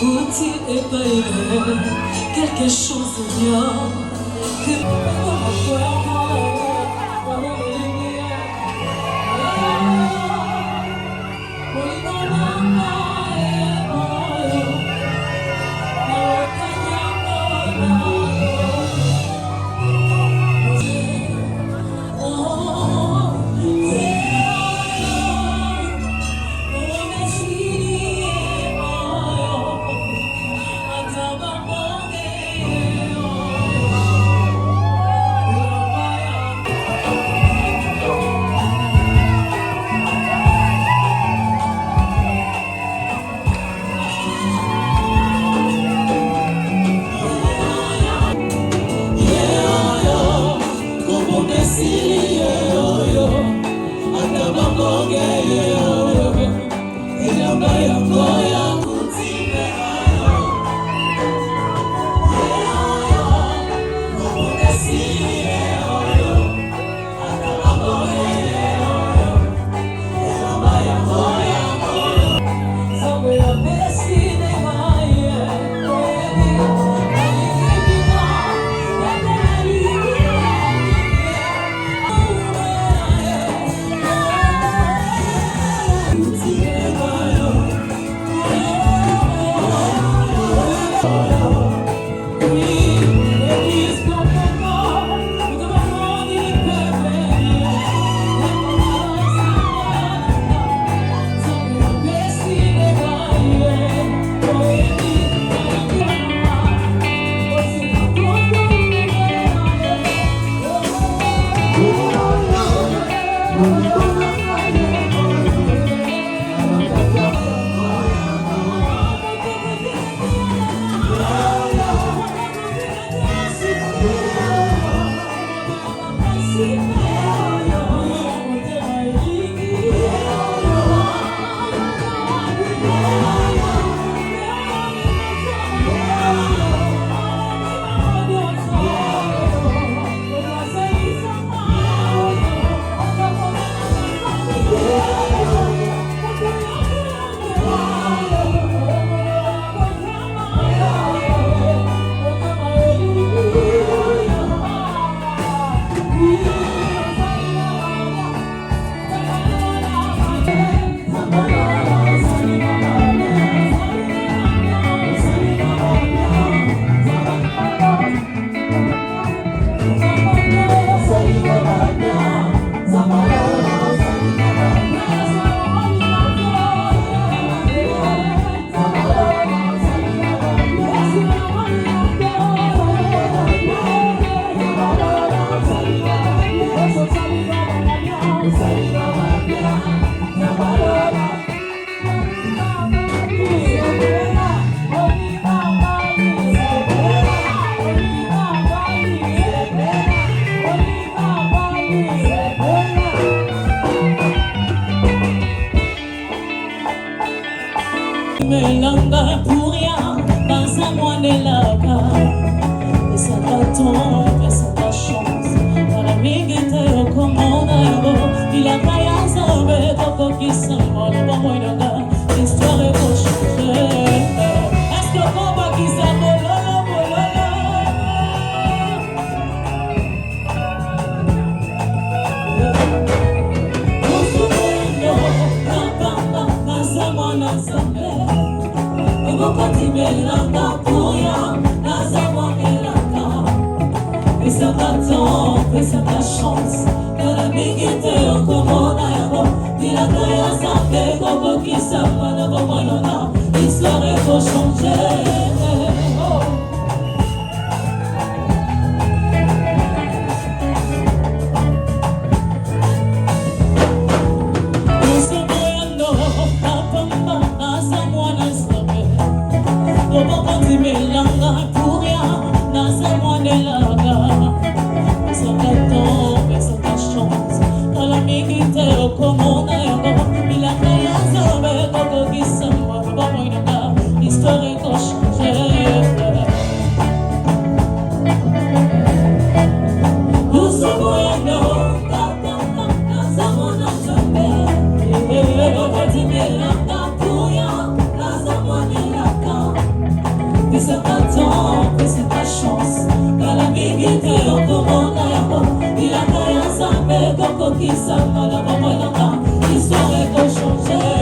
Outil et pas quelque chose de bien Melanga pour rien, pas à moi de la part. Et ça t'attend, et ça ta chance. Dans la mégite au commande, il a pas à sauver, tant qu'il s'en va, le bon moyen de gars. L'histoire est pour changer. Est-ce que on va qui s'en va, Melanga pour rien, et ça t'attend, et ça ta chance. De la mégite au commande, il a créé un sapé, comme qui s'en va, le bon moyen de gars. L'histoire est pour changer. Melanga pour rien, nasa moi de la gare. Ça t'attend, mais ça ta chance. Dans la mégite au commande, il a créé un sauvé, comme qui s'en va, le bon moyen de gars. L'histoire est pour changer. Nous sommes voyants, nasa moi de la gare. Melanga pour rien, nasa moi de la gare. l'histoire est changée.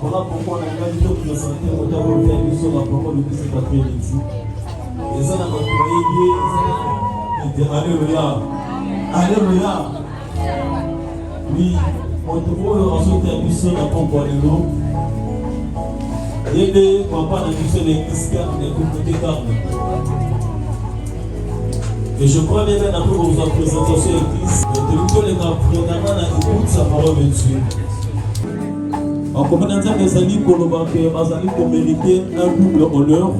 Voilà pourquoi on a gagné de présenter au tableau de sur la parole de cet après-midi. Et ça, alléluia. Alléluia. Oui, on te voit ensuite à l'issue de la pompe de l'eau. Et les papas n'a vu l'église car on est côté carne. Et je crois bien un peu pour vous présenter sur l'église. Et les gars, écoute sa parole de Dieu. En communauté des amis Kolobake, Mazali pour mériter un double honneur.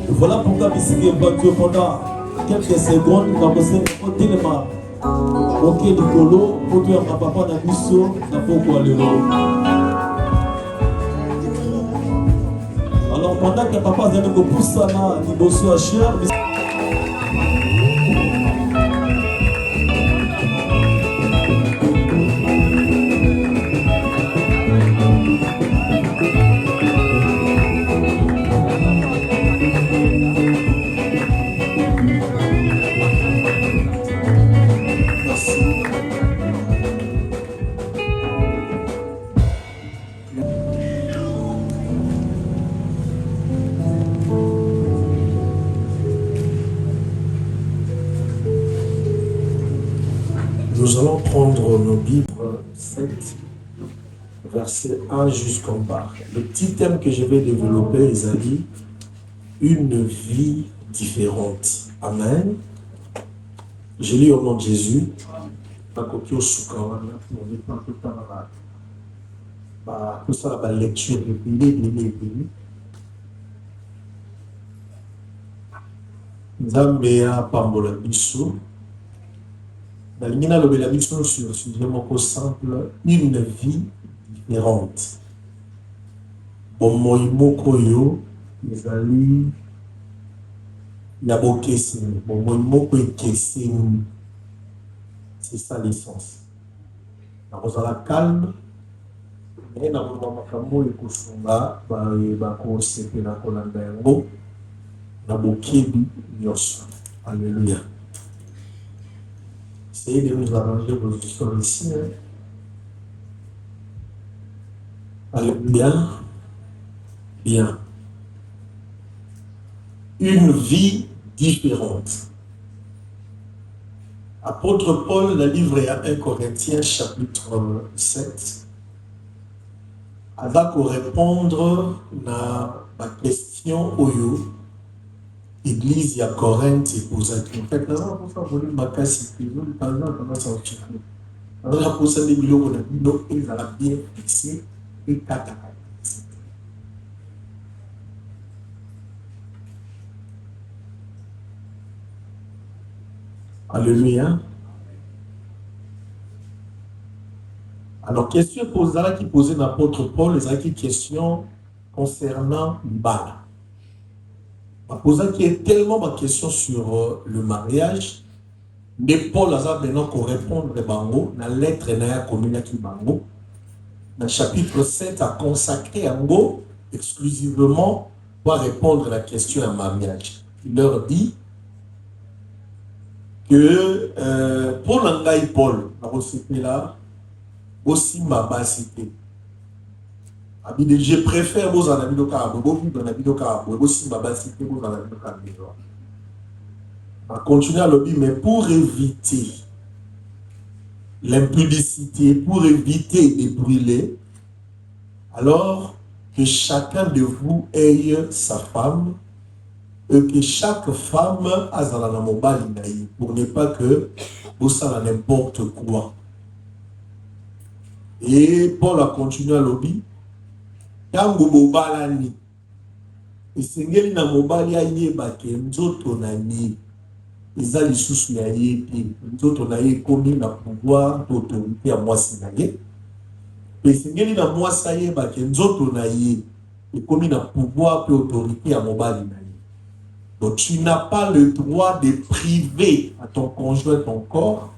Voilà pourquoi Bissike battu pendant quelques secondes, nous avons posé au téléma. Ok, du colo, pour dire à papa Nabiso, n'a pas quoi le alors pendant que papa a dit que pour ça, il bosse à cher. Nous allons prendre nos Bibles 7, verset 1 jusqu'en bas. Le petit thème que je vais développer, Isaïe, une vie différente. Amen. Je lis au nom de Jésus. tout ça, la lecture de Nzambe a pambola biso. Nalingina lobela biso sur sujet moko simple, une vie différente. Bon moi moko yo ezali ya bokesi, bon moi moko ekesi. C'est ça l'essence. Dans la calme, mais dans le moment où il y a alléluia. Essayez de nous arranger vos histoires ici. Alléluia. Bien. Une vie différente. Apôtre Paul, le livre à 1 Corinthiens, chapitre 7, va répondre à la question où l'église à Corinthe est posée. En fait, nous avons fait ma casse, nous avons fait nous avons posé des bilans, ils ont bien fixé et cataclysme. Alléluia. Alors, question qui posait l'apôtre Paul, les questions concernant Bala. La posée qui est tellement ma question sur le mariage, mais Paul a maintenant qu'on répondre dans la lettre de commune qui bango. Dans le chapitre 7 a consacré un mot exclusivement pour répondre à la question à mariage. Il leur dit que Paul Angaï Paul, là, aussi ma basité. Je préfère vos amis de Carabo, aussi ma basité, vos amis de Carabo. On continue à le dire, mais pour éviter l'impudicité, pour éviter de brûler, alors que chacun de vous ait sa femme, et que chaque femme a dans mobile pour ne pas que vous ça n'importe quoi. Et Paul a continué à le dire. Quand vous balani, et c'est ngeli na mobile ya yeba ke nzoto na ni, ils les sous ya yebi, nzoto na ye komi na pouvoir d'autorité à moi sinaye. Et c'est ngeli na moi sa yeba ke nzoto na ye, et komi na pouvoir et autorité à mobile na. Donc tu n'as pas le droit de priver à ton conjoint ton corps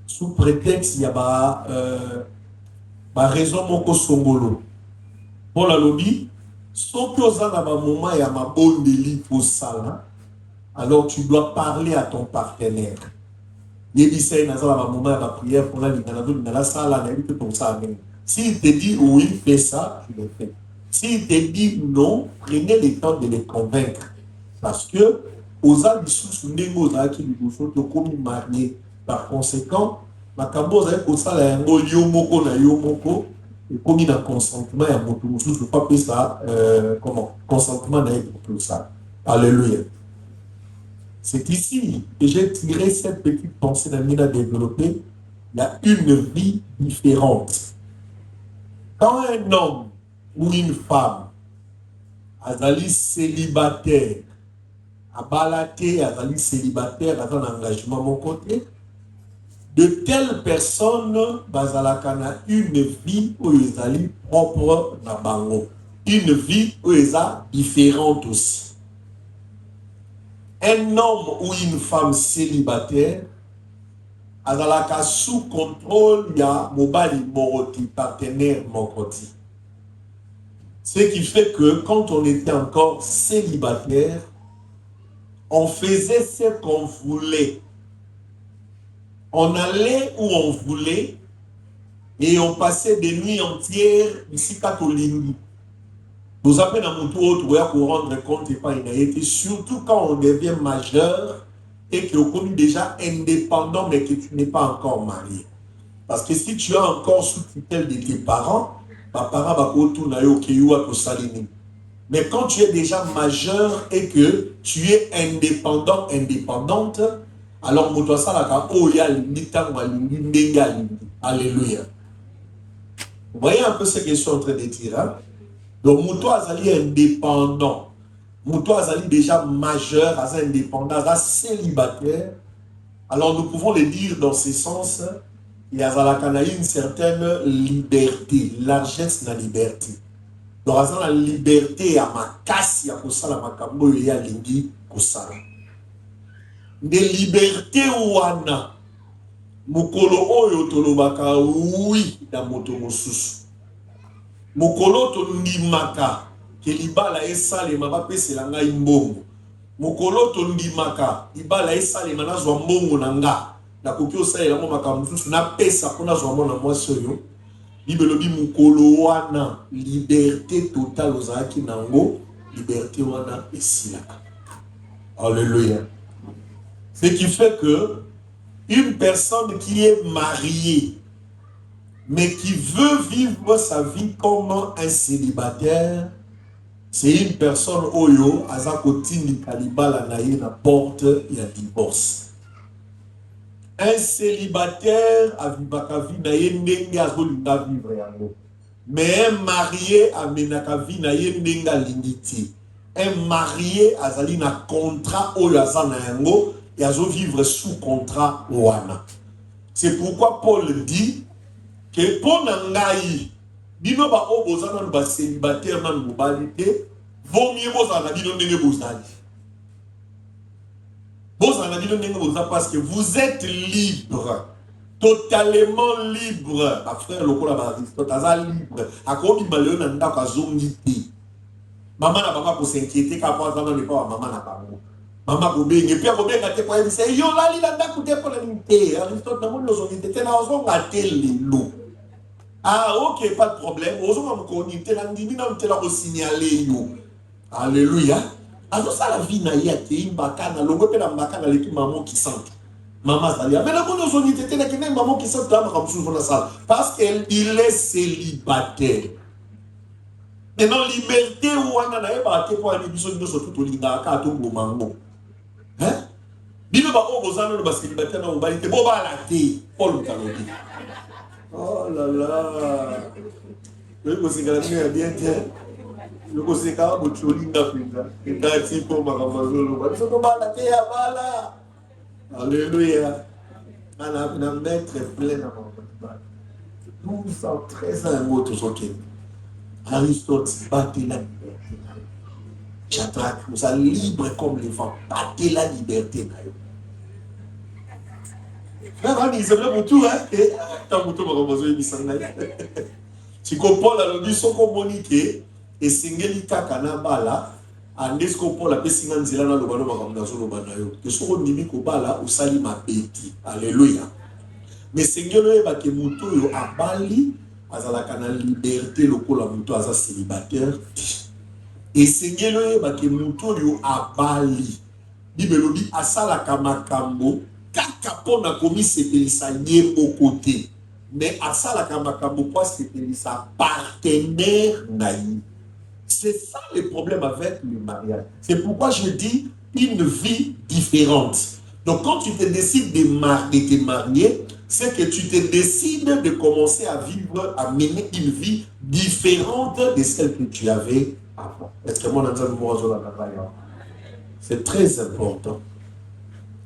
sous prétexte il y a raison moko songolo. Pour la lobby, sauf que dans un moment il y a ma bonne délit pour ça, alors tu dois parler à ton partenaire. Il dit ça dans un moment il y a prière pour la salle, s'il te dit oui, fais ça, tu le fais. S'il te dit non, prenez le temps de les convaincre. Parce que aux âmes sous qui nous mariés. Par conséquent, ma cabo avec au salaire yomoko na yomoko et comme il a consentement à mon tour, je ne peux pas payer ça comment consentement na tout ça. Alléluia. C'est ici que j'ai tiré cette petite pensée d'Amina développée. Il y a une vie différente. Quand un homme ou une femme azali célibataire, à balater, à aller célibataire, à un engagement mon côté, de telles personnes, bazalakana une vie où ils allaient propre na bango, une vie où ils sont différente aussi. Un homme ou une femme célibataire, azalaka sous contrôle, il y a mobile moroti, partenaire moroti. Ce qui fait que quand on était encore célibataire, on faisait ce qu'on voulait. On allait où on voulait et on passait des nuits entières ici catholique. Nous appelons à mon tour pour rendre compte et pas une surtout quand on devient majeur et que tu es déjà indépendant mais que tu n'es pas encore marié. Parce que si tu es encore sous tutelle de tes parents, ta parent va retourner au Kéoua pour saliner. Mais quand tu es déjà majeur et que tu es indépendant, indépendante, alors alléluia. Vous voyez un peu ce que je suis en train de dire. Hein? Donc, Mouto Azali indépendant. Mouto Azali déjà majeur, Azali indépendant, Azali célibataire. Alors, nous pouvons le dire dans ce sens. Il y a une certaine liberté, largesse de la liberté. Donc, la liberté à ma casse, à Kosala, ma kambo, et à Lingi, Kosala. De liberté ou ana, Mukolo oyo tolobaka oui, da moto mosusu. Mukolo tondimaka, ke libala esale, ma pese la ngai mbongo. Mukolo tondimaka, libala esale, manazwa mbongo na nga. Na koki osalela mo makambo mosusu na pesa mpona zwa mwana mwasi oyo bibelobi mokolo wana liberté totale ozalaki nango liberté wana esilaka. Alléluia. Ce qui fait que une personne qui est mariée mais qui veut vivre sa vie comme un célibataire, c'est une personne oyo azakotindi kalibala na ye na porte ya divorce. Un célibataire a vivre mais un marié a lingiti. Un marié a un contrat ou et a vivre sous contrat wana. C'est pourquoi Paul dit que pour nangai bino ba obozana ba célibataire nan mobilité vaut mieux bozana bino ndenge bozali. Parce que vous êtes libre, totalement libre. Ma frère, le libre. À quoi il m'a maman n'a pas pour s'inquiéter qu'à pas dans les pas maman n'a pas. Maman ko benga puis ko benga te ko dire yo la li la ndakuté pour la limité. Aristote na mo nos unités te na ozo ngaté lelo. Ah OK, pas de problème. Ozo ma ko unité na ndimi na mtela ko signaler yo. Alléluia. Alors ça la vie na yate imbakana longo pe na mbakana leki maman qui sent. Maman ça mais la bonne zone était na kene maman qui sent là comme sous la salle parce qu'il est célibataire. Maintenant liberté ou ana na eba te pour aller biso biso tout linga ka to bomango. Hein? Bino ba obozana no ba célibataire na obalite bo ba la te Paul Kalodi. Oh là là. Le conseil bien bien. Le conseil ka bo cholinga pinza. Ndati po makamazolo ba so ba la te ya bala. Alléluia. On mettre plein à mon 1213 ans mot tous ok. Aristote battez la liberté. J'attraque, vous êtes libre comme les vents. Battez la liberté. C'est vrai pour tout, hein? Et tant que tout va reposer, il s'en aille. Si comprends la lobby, son communiqué, et singeli kakana bala, andesko pour la pesingan zilana le bano makamda solo banayo. Que ce qu'on dit ko bala ou sali ma beti. Alléluia. Mais singelo e ba ke muto yo abali azalaka na liberté lokola muto aza célibataire. Et singelo e ba ke muto yo abali. Bibelobi asala kamakambo kaka pona komi sepelisa nyembo côté. Mais asala kamakambo kwa sepelisa partenaire naï. C'est ça le problème avec le mariage. C'est pourquoi je dis une vie différente. Donc quand tu te décides de te marier, c'est que tu te décides de commencer à vivre, à mener une vie différente de celle que tu avais avant. Est-ce que mon c'est très important.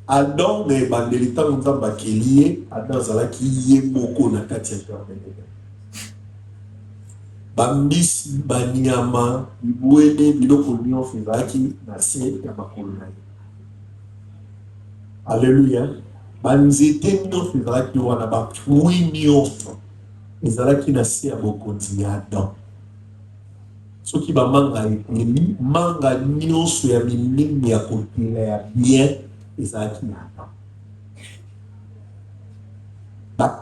Adam mais bandelita nzamba kelié, Adam zalaki yemoko na kati ya bambisi banyama ibwele biloko nyonso ezalaki na se ya makolo na ye. Alléluia. Banzete nyonso ezalaki wana bafrui nyonso ezalaki na se ya bokonzi ya Adam. Soki bamanga ekeli manga nyonso ya minene ya kotela ya bien ezalaki na Adam.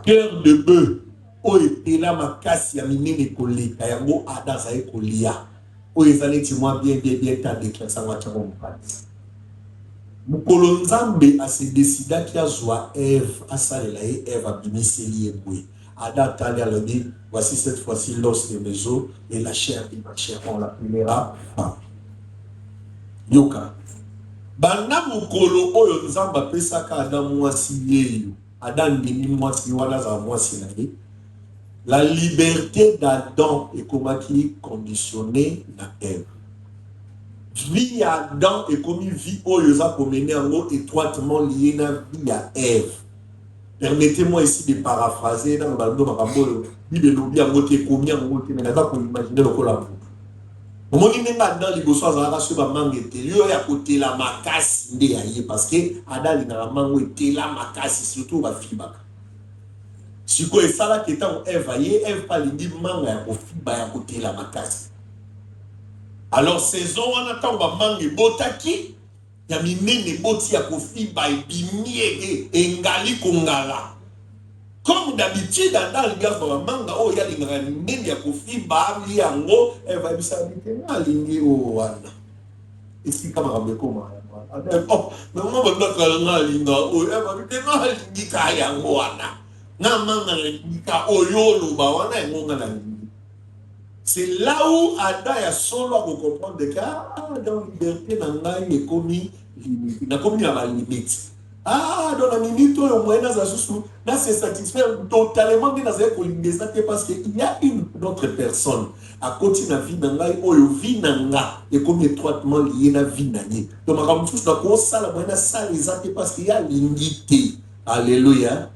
Cœur de bœuf o etela makasi ya minene koleka yango Adam zaye kolia o ezalaki mwa bien ta déclaration wa tshabo mpasi. Mukolo nzambe ase décida ki azwa Ève asalela ye Ève abimiseli ebwe. Adam tali alobi voici cette fois-ci l'os de mes os et la chair de ma chair, on l'appellera femme. Yoka banda mukolo oyo nzamba pesaka Adam mwasi yeyo Adam ndimi mwasi wana za mwasi na ye La liberté d'Adam est comme qui conditionnée à Ève. Vie d'Adam est comme une vie où il a mené en haut étroitement liée à la vie à Ève. Permettez-moi ici de paraphraser dans le baldo Makambo. Il est lobby à côté combien en haut, mais pas pour imaginer le collabo. Au moment où il est dans les bosses, il y a sur la mangue et il y a côté la macasse parce que Adam il a mangue et la macasse surtout la fiba. Si quoi ça là qui est en Ève, Ève pas l'indi mangue à fiba à côté la macasse. Alors saison on attend va mangue botaki, ya minene boti ya fiba et bimié et ngali kongala. Comme d'habitude, dans le gars, manga, oh, il y a des grandes ya fiba, il y a un gros, elle va lui s'habiter, elle oh, wana. Et si, comme on me comment, oh, mais moi, je vais pas linga, oh, elle va lui dire, non, lingi kaya wana. Na manga lingi ka, oh, yolo, ba wana, et monga la lingi. C'est là où Ada ya solo à comprendre que, dans liberté, nanga, il est commis limite. Il a commis à la limite. Ah, dans la minute, au moyen là, c'est satisfaire totalement parce qu'il y a une autre personne à côté de la vie d'Anga, où la vie d'Anga est comme étroitement liée à la vie d'Anga. Donc, parce qu'il y a l'unité. Alléluia.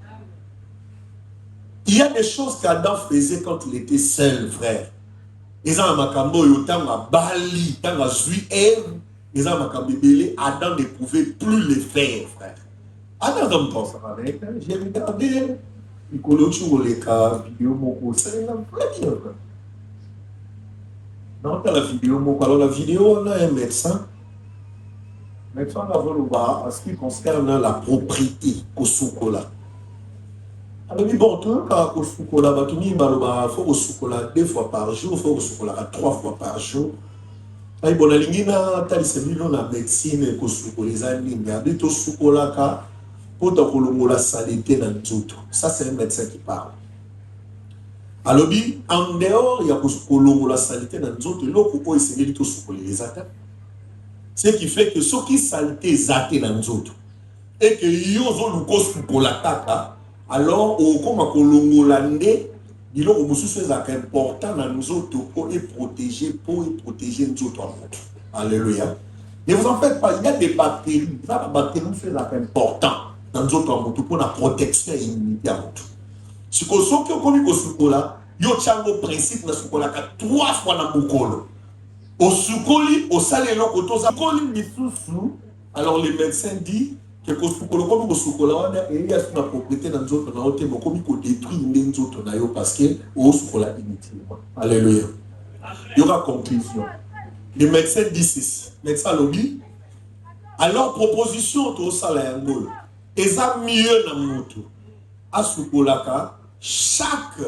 Il y a des choses qu'Adam faisait quand il était seul, frère. Ils ont makambo yotam à Bali, tant à Zui Ève, ils ont makambo belé, Adam ne pouvait plus le faire, frère. Adam comme pense avec, j'ai regardé, il connaît toujours les cas, vidéo moko, c'est la vraie. Dans la vidéo moko, alors la vidéo, on a un médecin. Médecin là, en ce qui concerne la propriété, Kosukola. Alors, bon, tout le cas, Kosukola, il faut Kosukola 2 fois par jour, il faut Kosukola 3 fois par jour. Il y a la médecine, Kosukola, il y a des Kosukola, pour la saleté dans tout. Ça, c'est un médecin qui parle. Alors, en dehors, il y a la saleté dans tout. L'autre, il s'est dit tout sur les attaques. Ce qui fait que ceux qui saleté zaté dans tout, et que ils ont le cause pour l'attaque, alors, comme à Colombolande, il ont aussi important dans nous autres pour protéger nous autres. Alléluia. Ne vous en faites pas, il y a des bactéries. Ça, la bactérie fait important dans nous autres pour la protection et l'immunité à notre. Ce que ceux qui ont connu au Soukola, ils ont le principe de Soukola 3 fois dans le Moukolo. Au Soukoli, au Salé, au Soukoli, alors les médecins disent que le Soukola, comme au Soukola, il y a une propriété dans nous autres, comme il faut détruire les autres parce que au Soukola inutilement. Alléluia. Il y aura conclusion. Les médecins disent ceci. Médecin lobby. Alors, proposition au salaire. Et ça mieux dans mon tour. À Soukolaka, chaque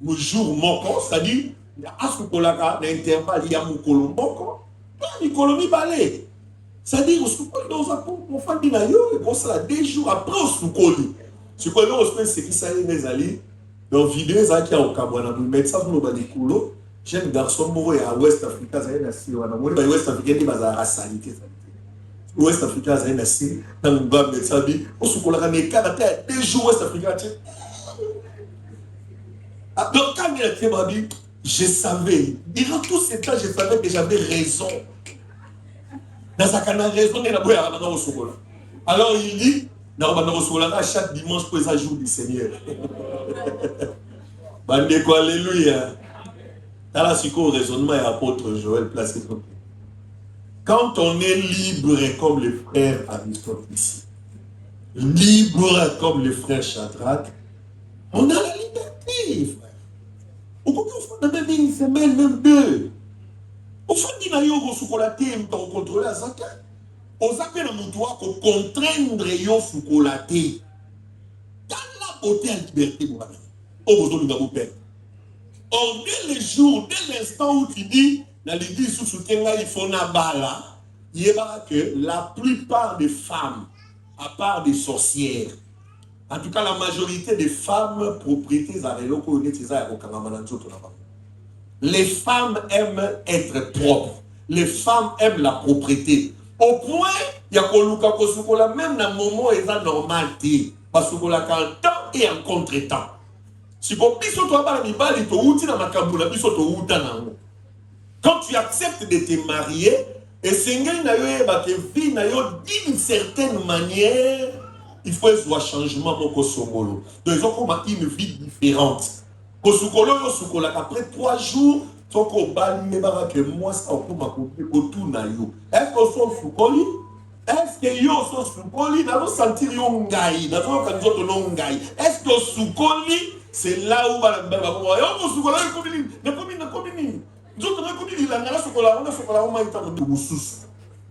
jour moko, c'est-à-dire, à Soukolaka, l'intervalle, il y a mon colombo, il colonie balai. C'est-à-dire, au Soukoli, on fait des naïos, et pour ça, 2 jours après au Soukoli. Soukoli, on se fait ce qui s'est les alliés. Dans la vidéo, ça qui a au Cameroun, le médecin, on va dire, jeune garçon, moi, à West Africa, ça y est, assis, on a dit, West Africa, il va à salité. West Africa, ça y est, assis, dans le bas, médecin, dit, on se colle à mes caractères, 2 jours West Africa, donc, quand il a été, m'a dit, je savais, durant tout ce temps, je savais que j'avais raison. Dans sa canne, raison, il a beau à au Sokola. Alors, il dit, chaque dimanche, pour les jours du Seigneur. Bandeko, alléluia. Dans la raisonnement et apôtre Joël placé. Quand on est libre comme le frère Aristote ici, libre comme le frère Shadrach, on a la liberté, frère. Au contraire, on a même une semaine, même 2. Au fond, il y a eu un contrôle à Zaka. On s'appelle à mon toit qu'on contraindre yo soukolaté. Dans la beauté et la liberté, on vous donne une père. Or, dès le jour, dès l'instant où tu dis, dans l'église sous soutien, il faut na bala, il y a que la plupart des femmes, à part des sorcières, en tout cas la majorité des femmes propriétés à l'éloko, les femmes aiment être propres. Les femmes aiment la propriété. Au point, il y a même dans le moment où c'est normal, parce qu'on a en temps et en contre-temps. Si vous quand tu acceptes de te marier, et d'une certaine manière, il faut un changement pour Songolo. Donc ils ont une vie différente. Après 3 jours, est-ce que est-ce que yo so sukoli na sentir yo ngai na zo ka nzoto no ngai est-ce que sukoli c'est là où va la yo sukola ko bini na ko bini nzoto na ko bini la ngala sukola on ma ita de mususu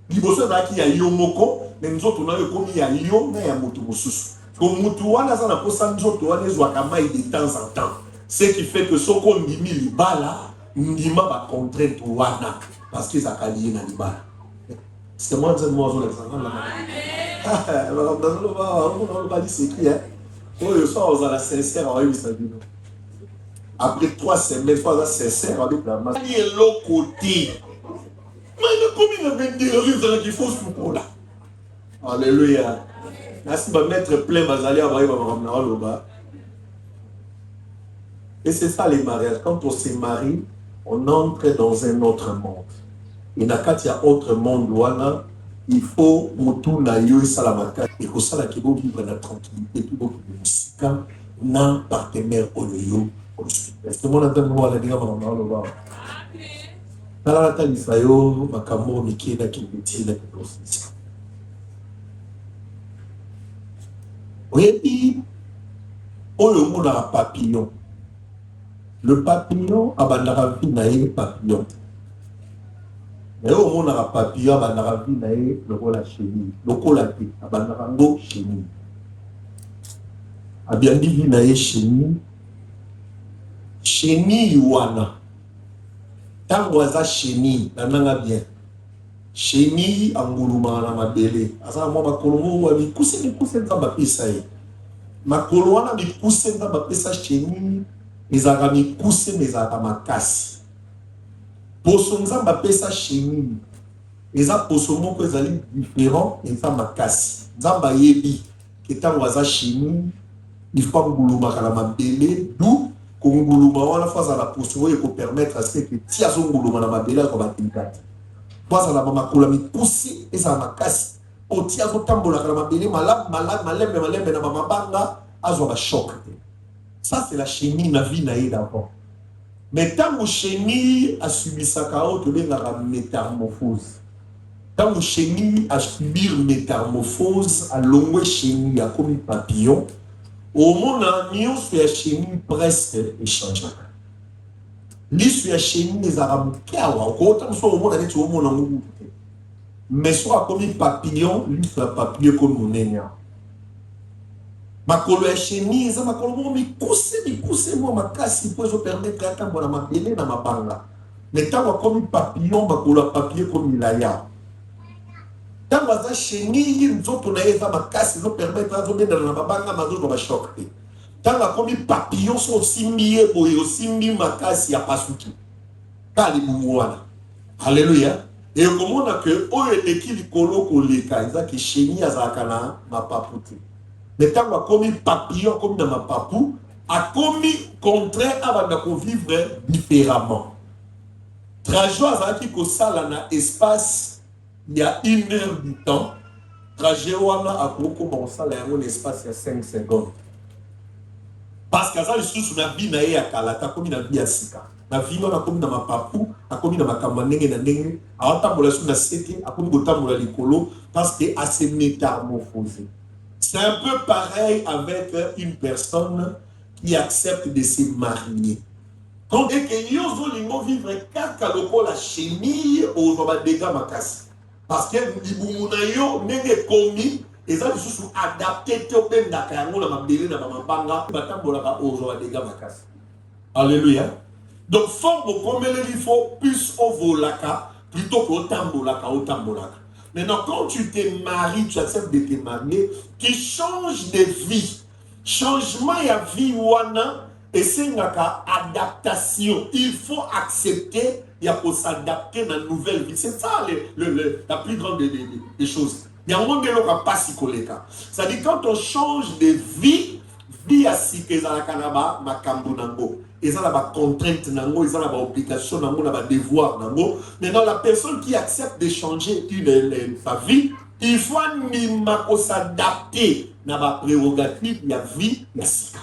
liboso na ki ya yo moko mais nzoto na yo ko mi ya yo na ya mutu mususu ko mutu wana za na posa nzoto wana ezwa kama de temps en temps ce qui fait que soko ndimi libala ndima ba contrainte wana parce que ça kalié na libala. C'est moi qui moi je après 3 semaines, fois sincère avec la masse. Il est l'autre côté. Mais il a combien de raisons qu'il faut se là. Alléluia. Merci de mettre plein Bazali à et c'est ça les mariages. Quand on se marie, on entre dans un autre monde. Et dans il y a autre monde, voilà, il faut mutu na yo salamaka et que ça la qui vont vivre la tranquillité tout beaucoup de musique na partenaire oyo. Est-ce que mon entend moi la diga mama lo ba. Tala ta lisayo makamo mikina kibiti na kidosi. Oui, oyo mona papillon. Le papillon abandara vie na ye papillon. Mais au monde a papillon, a vie nae le rôle à chenille, le rôle à pied, a bandarango chenille. A bien dit nae chenille, chenille wana. Tant waza chenille, nananga bien. Chenille anguluma na mabele. Asa mo makolomo wa bikuse nzamba pesa ye. Makolo wana bikuse nzamba pesa chenille, ezaka mikuse mezaka makasi. Poso nzamba pesa chenille. Eza poso moko ezali différent eza makasi. Nzamba yebi ketango aza chenille, il faut nguluma kala mabele d'où konguluma wana faza la poso oyo ko permettre à ce que tia zo nguluma na mabele ko batikati. Faza la makula mikusi eza makasi. O tia zo tambola kala mabele malembe na mabanga azwa ba choc. Ça c'est la chenille na vie na ye d'avant. Mais tant que chenille a subi sa chaos, tu viens la métamorphose. Tant que chenille a subi métamorphose, à l'ongwe chenille a commis papillon, au monde en sur la chenille presque échangé. Lui sur la chenille les arabes encore autant soit au monde avec au monde en monde. Mais soit commis papillon, lui sur la papillon comme mon nénia. Makolo ya chenille, eza makolo mo mikuse mo makasi po ezo permettre ata mbona mabele na mabanga. Mais tango komi papillon makolo ya papier komi laya. Tango aza chenille nzoto na eza makasi ezo permettre azo benda na mabanga mazo ba choc te. Tango komi papillon so simbiye boye simbi makasi ya pasuki. Kali bumuwana. Alléluia. Et komona que oyo ekili kolo koleka eza ke chenille azaka na mapaputi. Mais tant qu'on a commis papillon comme dans ma papou, a commis contraire avant de vivre différemment. Trajet à qui que ça là na espace, il y a 1 heure du temps. Trajet wana a commencé là un espace il y a 5 secondes. Parce que ça je suis sur la vie na ya kalata comme na vie à sika. Na vie on a commis dans ma papou, a commis dans ma kamanenge na ndenge, a otambola sur na sete, a commis otambola likolo parce que a se métamorphoser. C'est un peu pareil avec une personne qui accepte de se marier. Quand et que yozo lingo vivre kaka loko la chenille au dégâts makasi. Parce que libumuna yo nenge komi eza bisusu adapté to benda kango na mabele na mabanga batambola au dégâts makasi. Alléluia. Donc forme comme il faut plus au volaka plutôt qu'au tambolaka. Maintenant, quand tu te maries, tu acceptes de te marier, tu changes de vie. Changement de vie, et c'est une adaptation. Il faut accepter, il faut s'adapter dans une nouvelle vie. C'est ça la plus grande des choses. Il y a un monde qui n'est pas si colléga. C'est-à-dire quand on change de vie, vie à si que ça la kanaba makambo nango. Ils ont la contrainte nango, ils ont la obligation nango, la devoir nango. Maintenant la personne qui accepte de changer sa vie, il faut s'adapter à la prérogative de la vie de sika.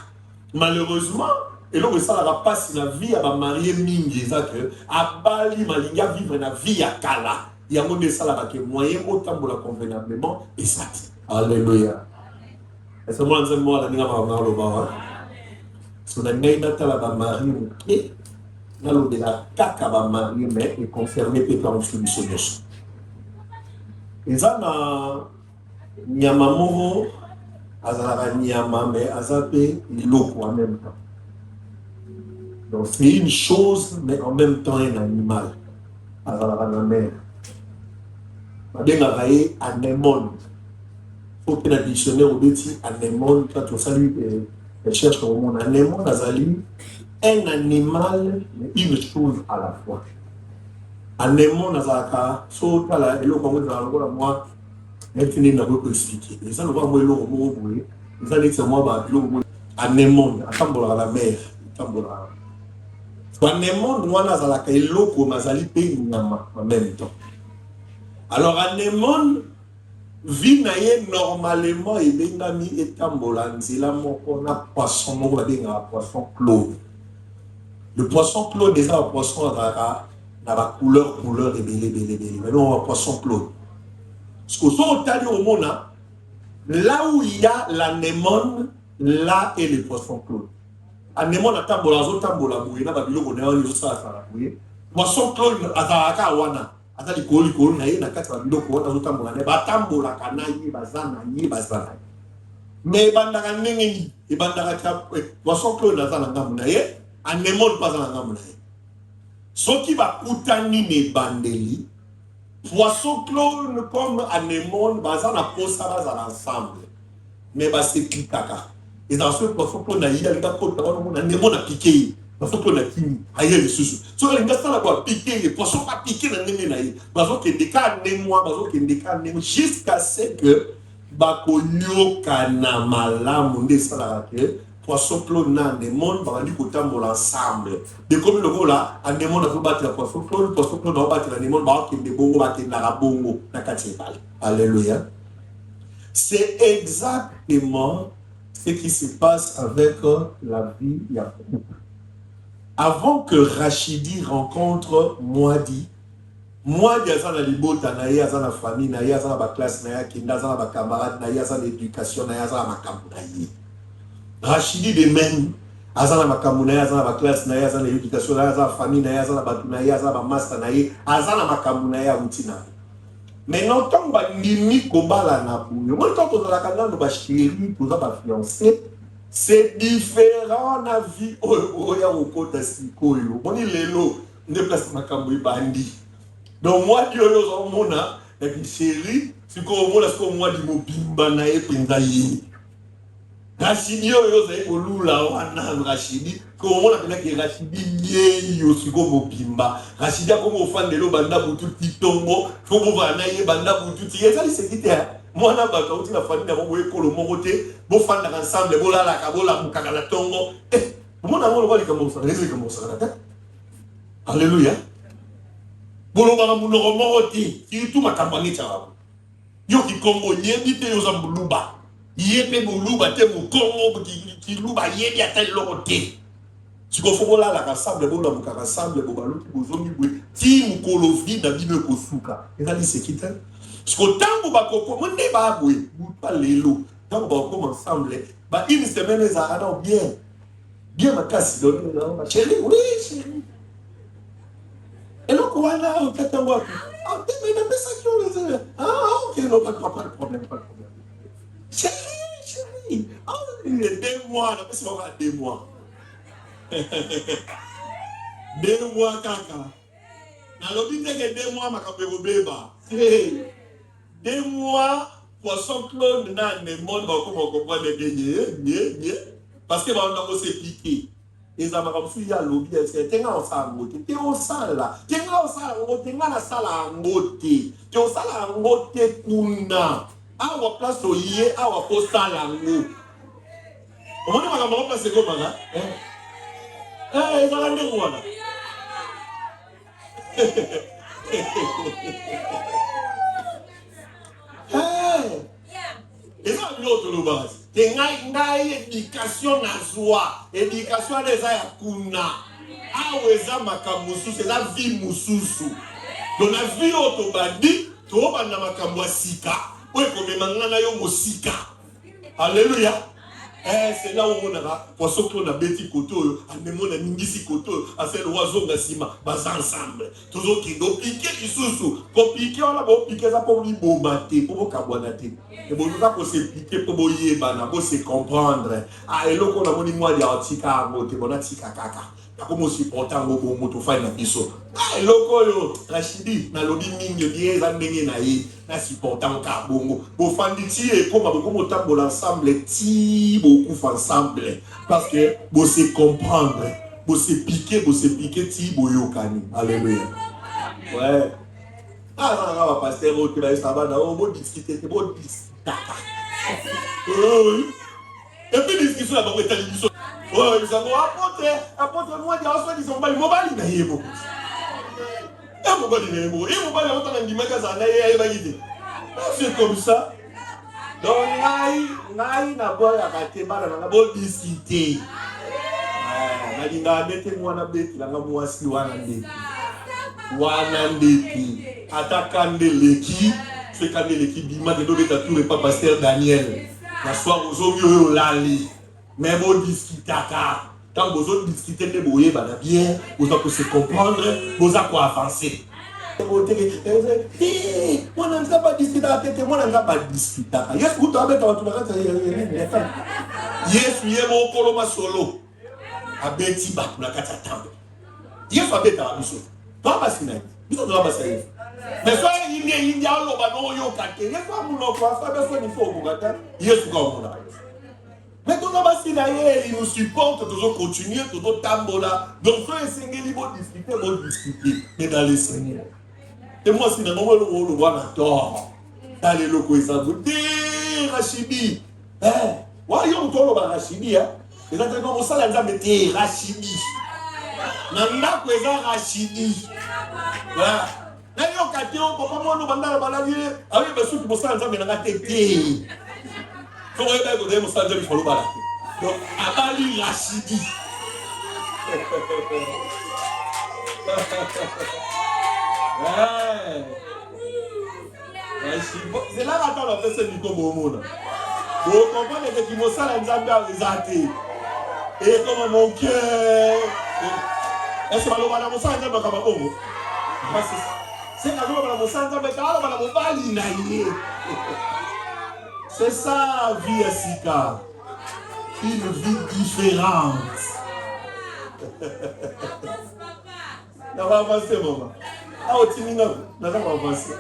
Malheureusement, et là ça la passe la vie à marier mingi que à Bali malinga vivre la vie à Kala. Il y a un de ça là que moyen autant pour la convenablement et ça. Alléluia. Et c'est moi la ninga ma le ba. So la ninga ta la mari et là le de la kaka ba mari mais est confirmé par une solution. Et ça na nyama moko azala nyama mais azape loko en même temps. Donc c'est une chose mais en même temps un animal. Azala na mer. Madenga vaye anémone. Faut que la dictionnaire au dit anémone quand on salue cherche au monde anémone azali un animal mais une chose à la fois. Anémone azaka so tala elo ko ngona ngola moi maintenant na ko expliquer. Et ça nous va moi elo ko mo boye. Ça dit c'est moi ba elo ko anémone atambola la mer, atambola. So anémone wana azalaka elo ko mazali pe nyama en même temps. Alors anémone vie naye normalement et bengami etambola nzela moko na poisson moko benga poisson claude. Le poisson claude déjà un poisson à la couleur et belé. Maintenant un poisson claude. Ce que sont au monde là où il y a l'anémone, là est le poisson claude. Anémone atambola zotambola bouina babilo bonheur ni ça ça bouye. Poisson claude azaka wana. Azali koli na ye na kati babilo ko na zotambola ne batambola kanayi bazana yi bazana. Mais bandaka ndenge ni bandaka poisson claude azana ngamu na ye anémone pas na ngamu na ye. Ce qui va kutani ne bandeli poisson claude comme anémone bazana posa bazana ensemble. Mais ba se pikaka. Et dans ce poisson claude na yida lika kota on anémone a piqué. Poisson claude na kini aye le susu. So les gars ça va piquer les poissons pas piquer na ndenge na ye. Bazo ke deka nemwa bazo ke deka nemwa jusqu'à ce que bakonyoka na malamu nde sala ke poisson claude na anémone bandi kotambola ensemble. De comme le voilà anémone va battre la poisson claude va battre l'anémone ba ke de bongo ba ke na bongo na kati bal. Alléluia. C'est exactement ce qui se passe avec la vie de couple. Avant que Rachidi rencontre Moadi aza na libota na ye aza na famille na ye aza na ba classe na ye kinda aza na ba camarade na ye aza na éducation na ye aza na makambo na ye. Rachidi de même aza na makambo na ye aza na ba classe na ye aza na éducation na ye aza na famille na ye aza na batu na ye aza na ba master na ye aza na makambo na ye abuti na ye. Maintenant tant ba ndimi kobala na buyo moi tant tozalaka nano ba chéri toza ba fiancé c'est différent na vie oya okota sikoyo moni lelo nde place makambo ibandi. Donc moi Dieu yo mona na chéri sikoyo mona sikoyo moi di mobimba na ye penza ye. Rachidi yo zai olula wana Rachidi ko mona pena ke Rachidi ye yo sikoyo mobimba. Rachidi ko mo fandelo banda butu titongo ko mo bana ye banda butu ti ezali sekite moi na ba kauti na famille na bo ekolo moko te bo fanda ensemble bo lala ka bo la mukaka na tongo mo na mo ba likamo sa rezi likamo sa na. Alléluia. Bolo ba mu no moko ti ti tu makambangi cha yo ki Kongo nyebi te yo za mbuluba yebe mbuluba te mu Kongo ki luba yebi ata loko te siko fo la la ensemble bo la mukaka ensemble bo balu ki bozongi bwe ti mu kolofi na bino ko suka ezali sekita. Parce que tant que vous avez pas de pas l'élo, tant que vous ensemble, une semaine les arrêtons bien ma casse donne ma chérie, oui chérie. Et donc voilà, on fait un walk. Ah mais il a fait ça qui on les ah ok non pas de problème. Chérie, ah il est 2 mois, on a fait ça 2 mois. 2 mois kaka. Na lobi teke 2 mois makapebo beba. 2 mois, poisson claude na anémone, on comprend les gagner, parce que on a aussi piqué. Et ça m'a comme si il y a lobby, c'est tenga on sa ngote, te on sa la, tenga on sa ngote, tenga na sala ngote, te on sala ngote kuna. Awa place oye, awa po sala ngote. On va dire que c'est comme ça. Eh, ça va aller où là? Et ça, l'autre le base. Et éducation na joie, éducation des ayakuna. Ah ouais, ça makamusu, c'est la vie mususu. Dans la vie autobadi, tu vas na makamwasika. Ouais, comme mangana yo musika. Alléluia. C'est là où on a poisson qu'on a bêti koto, à même a mingisi koto, à celle oiseau nasima, bas ensemble. Toujours qui doit piquer qui sous, pour piquer on a beau piquer ça pour lui bombarder, pour vous cabouanater. Et bon nous pour se piquer pour vous y bana, pour se comprendre. Ah et là qu'on a mon moi dit atika moté, bon atika kaka. Comment supporter mon moto fine na biso. Ah et là yo Rachidi na lobby mingi bien za ndenge na yi. Na supportant Kabongo. Pour fanditi et comme beaucoup de ensemble, ti beaucoup ensemble. Parce que vous se comprendre, vous se piquer, ti boyokani. Alléluia. Ouais. Ah, ça va pasteur au Québec, ça va, on va discuter, on va discuter. Et puis discussion là-bas, on est allé discuter. Ouais, ils ont apporté moi, ils ont pas le mobile, il y a beaucoup. C'est comme ça. Donc, na boy à Kateba, na boy discuter. Na bete moi na bete, na moi si wana ndeki. Attaquant de l'équipe, c'est quand l'équipe bima de dobe ta tour et pas pasteur Daniel. Na soir aux hommes lali. Mais bon discuter car quand vous autres discuter de boyer ba bien, vous allez se comprendre, vous allez avancer. Moi n'aime pas discuter à tête, moi n'aime pas discuter. Yes, vous t'avez dans tout le reste. Yes, oui, mon coloma solo. A Betty Bat, la catastrophe. Yes, va bête à Bissot. Toi, pas si net. Bissot doit passer. Mais soit il y a l'eau, bah non, yo, kate. Yes, pas mon enfant, ça besoin il faut vous gâter. Yes, vous comme on. Mais tout le monde, il nous supporte, toujours continuer, toujours tambola. Donc, frère, c'est un bon discuter, mais dans les seigneurs. Et moi, si nous le voir tort, dans les locaux, ils ont dit, Rachidi. Voyons, on va Rachidi. Les entraînements, ça, ils ont mis Rachidi. Nanda, ils ont Rachidi. Voilà. D'ailleurs, quand on peut pas nous demander la maladie, avec les sous qui vont s'en aller dans la tête. Faut regarder que vous avez dit que donc, Abali Rachidi. C'est là qu'on a fait ce micro au monde. Vous comprenez que qui me sale nous a arrêté. Et comme mon cœur. Est-ce que vous allez me faire un peu comme vous? C'est que vous allez me faire un peu comme vous. C'est ça, vie à Sika. Une vie différente. On va avancer, maman. Ah, au Timino, on va avancer.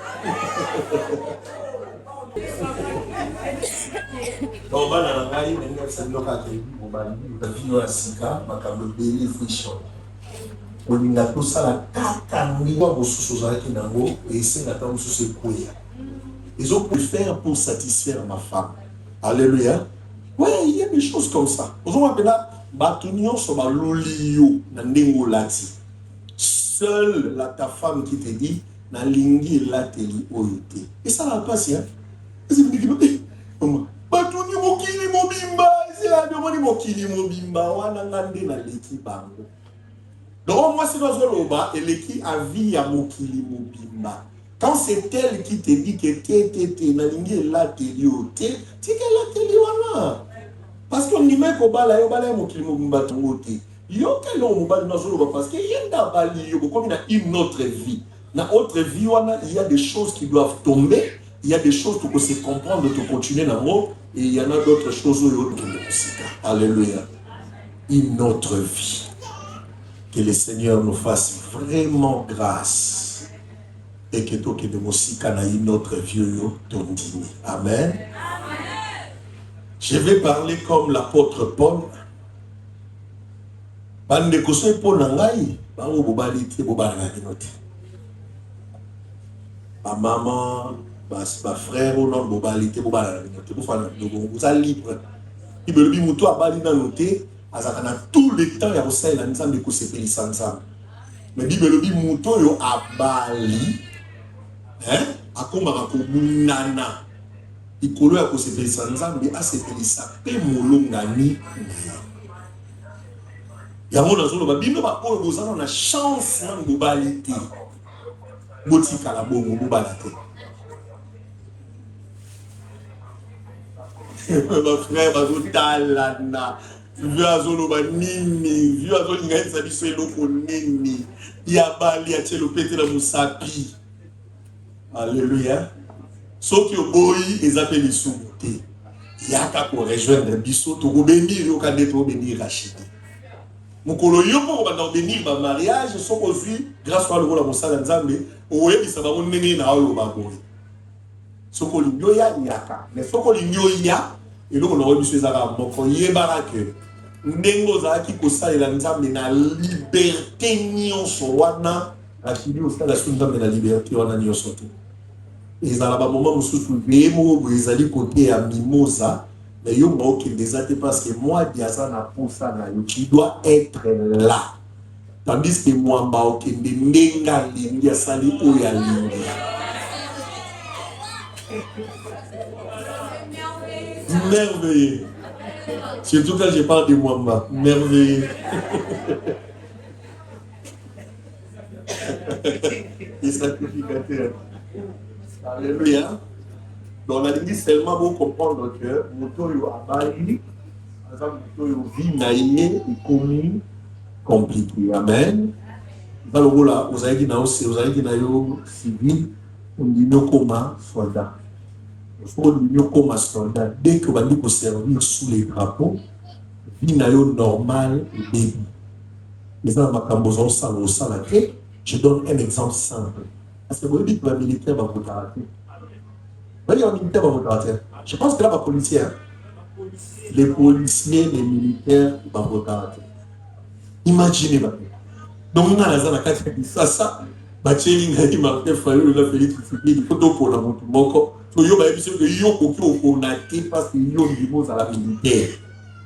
On va dans la rue, c'est le cas de vie à Sika, ma cable belly friction. On a tout ça la tata, on va sous nango et c'est la table sous ce couille. Ils ont pu faire pour satisfaire ma femme. Alléluia. Oui, il y a des choses comme ça. Vous avez là, Batunio sur l'olio, n'andengo lati. Seule ta femme qui te dit, na lingi lateli oyote. Et ça va passer, hein. Et c'est vous qui me Batunio mokili mobimba, c'est la demande mokili mobimba, wana ngande na leki bango. Donc moi c'est dans le bas et l'équipe a vie à mokili mobimba. Quand c'est elle qui te dit que t'es nalingi la télioté, tu qu'elle la téliwana. Parce qu'on dit même qu'au bas là, il y a un mokili mobimba tout. Il y a quel homme parce qu'il y a une autre vie. Dans notre vie, il y a des choses qui doivent tomber, il y a des choses pour se comprendre, pour continuer dans le monde, et il y en a d'autres choses où il y a. Alléluia. Une autre vie. Que le Seigneur nous fasse vraiment grâce. Et que tout le monde ait une autre vie. Amen. Je vais parler comme l'apôtre Paul. Bande kosoi po nangai bango bobali te bobala note. Ba maman, ba frère ou non bobali te bobala note. Vous allez libre. Bibelobi moto abali na noté azakana tout le temps ya kosalela nzambe kosepelisa nzambe. Mais bibelobi moto yo abali akomaka komunana ikolo ya kosepelisa nzambe asepelisa pe molongani yango nazoloba bino baoyo bozala na chance na mobali te botikala bongo mobali te. Bafrère bazotalana vieux azoloba nini vieux azolingaisa biso eloko nini ya bali atie lopete na mosapi. Alléluia. Soki oboyi ezape lisumu te yaka korejoindre biso tokobénir yo kande tokobénir Rachid mokolo yo moko banda obénir ba mariage soko ozwi grâce à lokola mosala nzambe oyebisa bango ndenge na oloba boye soko linyo ya yaka mais soko linyo ya eloko na biso ezaka moko yebaka ke ndenge ozalaki kosalela nzambe na liberté nyonso wana Rachid osala nzambe na liberté wana nyonso te. Ezala ba moment mosusu bemo ezali côté ya mimosa mais yo moke déjà parce que moi diaza na poussa na yo qui doit être là tandis que moi mba ok ndenga lingi asali oya lingi merveilleux surtout quand je parle de Mwamba merveilleux et sacrificateur. Alléluia. Donc on a dit seulement pour comprendre que moto abali, moto vie naïe et commis compliqué. Amen. Dans le rôle là, vous avez dit naïo civil, on dit nous comme soldat. Il faut nous comme soldat. Dès que vous allez vous servir sous les drapeaux, vie naïo normal et début. Les gens m'accambosent ça au salarié. Je donne un exemple simple. Parce que vous dites que les militaires vont vous arrêter. Vous voyez, les militaires vont vous arrêter. Je pense que là, les policiers, les policiers, les militaires vont vous arrêter. Imaginez, donc, on a la carte qui ça, il faut pour la montre. Il parce qu'il y a la militaire.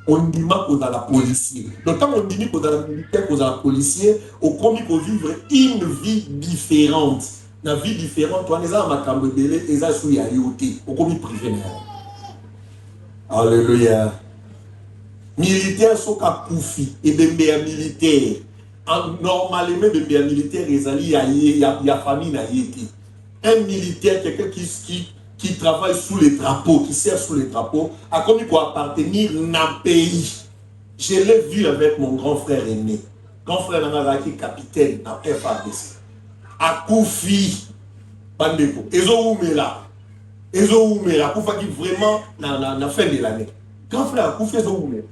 On dit qu'on a la policier. Donc, quand on dit qu'on a la militaire, qu'on a la policier, on commence à vivre une vie différente. Une vie différente, on les a ma cambrelé, ils ont sous yayoté, on commence à priver. Alléluia. Militaire sont à Koufi, et bien militaire. Normalement, bien militaire, il y a famille na yéti. Un militaire, quelqu'un qui travaille sous les drapeaux, qui sert sous les drapeaux, a commis pour appartenir à un pays. Je l'ai vu avec mon grand frère aîné. Grand frère Nanaraki, capitaine dans FADC. À Koufi, Bandeko. Ezo Oumela, Koufa qui vraiment na fin de l'année. Grand frère Koufi, Ezo Oumela.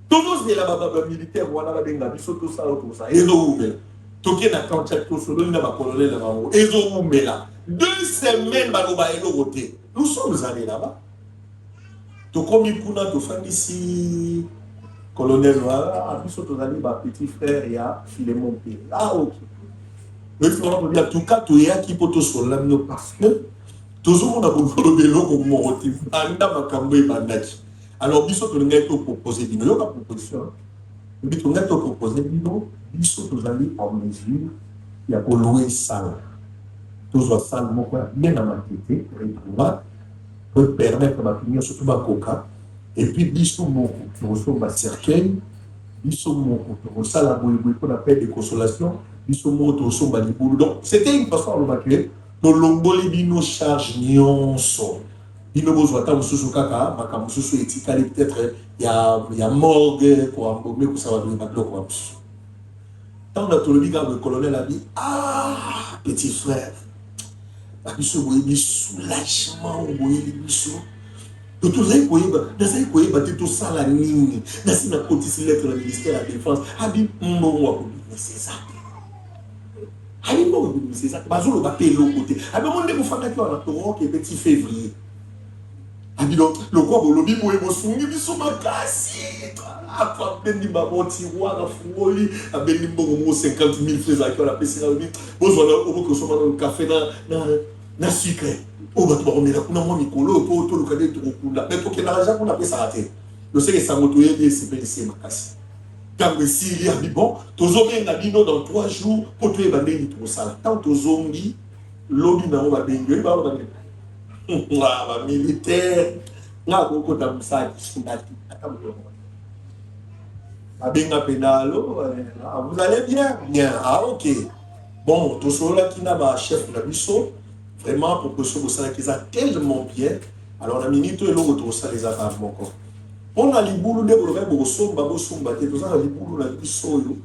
Tous les là-bas militaires, voilà, la benga, biso tout ça, Ezo Oumela. Toké na kanchak, tout ça, na ba colonel là-bas. Ezo Oumela. 2 semaines, nous sommes allés là-bas. Tu commis pour nous, tu ici, colonel, petit frère, il y a Philémon P. Ah, ok. Mais en tout cas, tu es qui pour te soulager parce que toujours on a beaucoup de l'eau comme motif. Alors, il faut que nous ayons proposé une proposition. Il faut que nous ayons proposé il faut que nous allions en mesure, il y a pour louer ça. Toujours ça, bien à ma tête, peut permettre de finir surtout ma coca. Et puis, bisous mon reçoit ma cercueil, bisous mon reçoit la bouille qu'on appelle des consolations, bisous mon reçoit ma liboule. Donc, c'était une façon de m'accueillir. Dans l'ongoli, bino charge nyonso. Bino besoin de sous kaka, ma kam sous étiqueté peut-être il y a morgue pour embaumer pour savoir de battre quoi. Tant que le colonel a dit ah petit frère. Biso boyebi soulagement boyebi biso to tozali koyeba te tosala nini nasi na kotisi lettre na ministère ya défense abi mbongo wa kobimisa ezate abi mbongo wa kobimisa ezate bazoloba pe eloko te abi monde kofandaki wana toroke petit février abi donc lokwa bolobi boye bosungi biso makasi abendi bango tiroir afungoli abendi mbongo mo 50 000 francs aki wana apesi na lobi bozwala obokosoma na café na sucre o bato bakomela kuna mwa mikolo po tolukade tokokunda me tokendaka ja kuna apesaka te Je sais que ça m'a donné des CPDC ma casse. Quand le Syrie a dit bon, tous hommes a dit non dans 3 jours pour tuer bandé tout ça. Tant tous hommes dit l'homme n'a pas bengue ba ba ba militaire na ko ta musa sundati atambo. Abenga pénalo, vous allez bien? Bien. Ah ok. Bon, tous ceux là qui n'a pas chef de biso, vraiment pour que ceux qui a tellement bien. Alors la minute et l'autre ça les a pas encore. On a les boulots de pour faire somba tout ça les boulots la biso yo.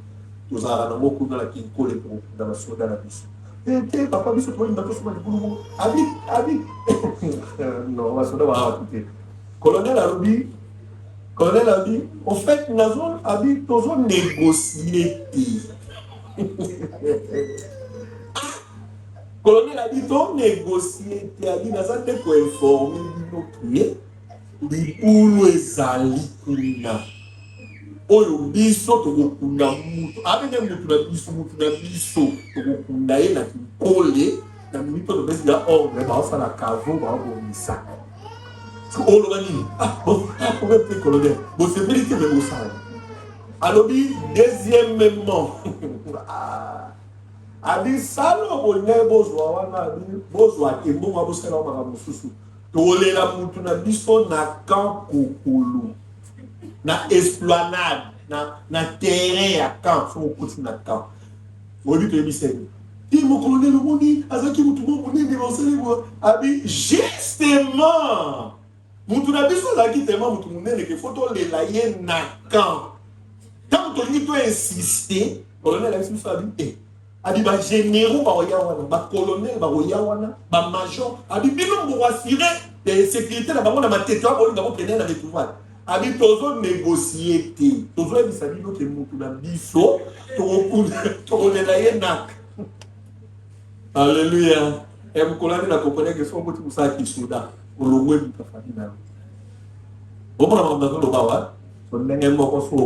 Tout ça na moko na la qui colle pour dans la soda la biso. Eh papa biso toi il m'a tous les boulots. Abi. Non, la soda va écouter. Colonel a dit, en fait, nous avons négocié. Colonel a dit, on négocié. Il a dit, nous avons informé les poules et alikuina. Oyo biso tokokunda mutu. Abenge mutu na biso tokokunda ye na kikole. Na minito de besi ya ordre, ba osala kavo ba bomisa. Oh l'organisme, bon, colonel, bon, c'est vérité de ça. Alors, deuxièmement, a dit ça, le besoin et bon, on va se faire un souci. Tolé la moutuna biso na camp kokolo, na esplanade, na terrain à camp, faut qu'on na camp. On dit que c'est il mon colonel le moni, azaki mutumo moni dénoncer les voix. Abi justement. Mutuna biso la qui tellement mutumune que photo les laïe na camp. Quand on dit toi insister, colonel a dit ça dit abi ba généraux ba oyawana, ba colonel ba oyawana, ba major, abi bino pour assurer la sécurité na bango na mateto ba olinga ko prendre na retrouvaille. Abi tozo négocier té. Tozo bisa bino ke mutuna biso to les laïe na. Alléluia. Et vous connaissez la compagnie que son petit moussa qui souda. Pour le web de famille. Vous comprenez le bawa? On est un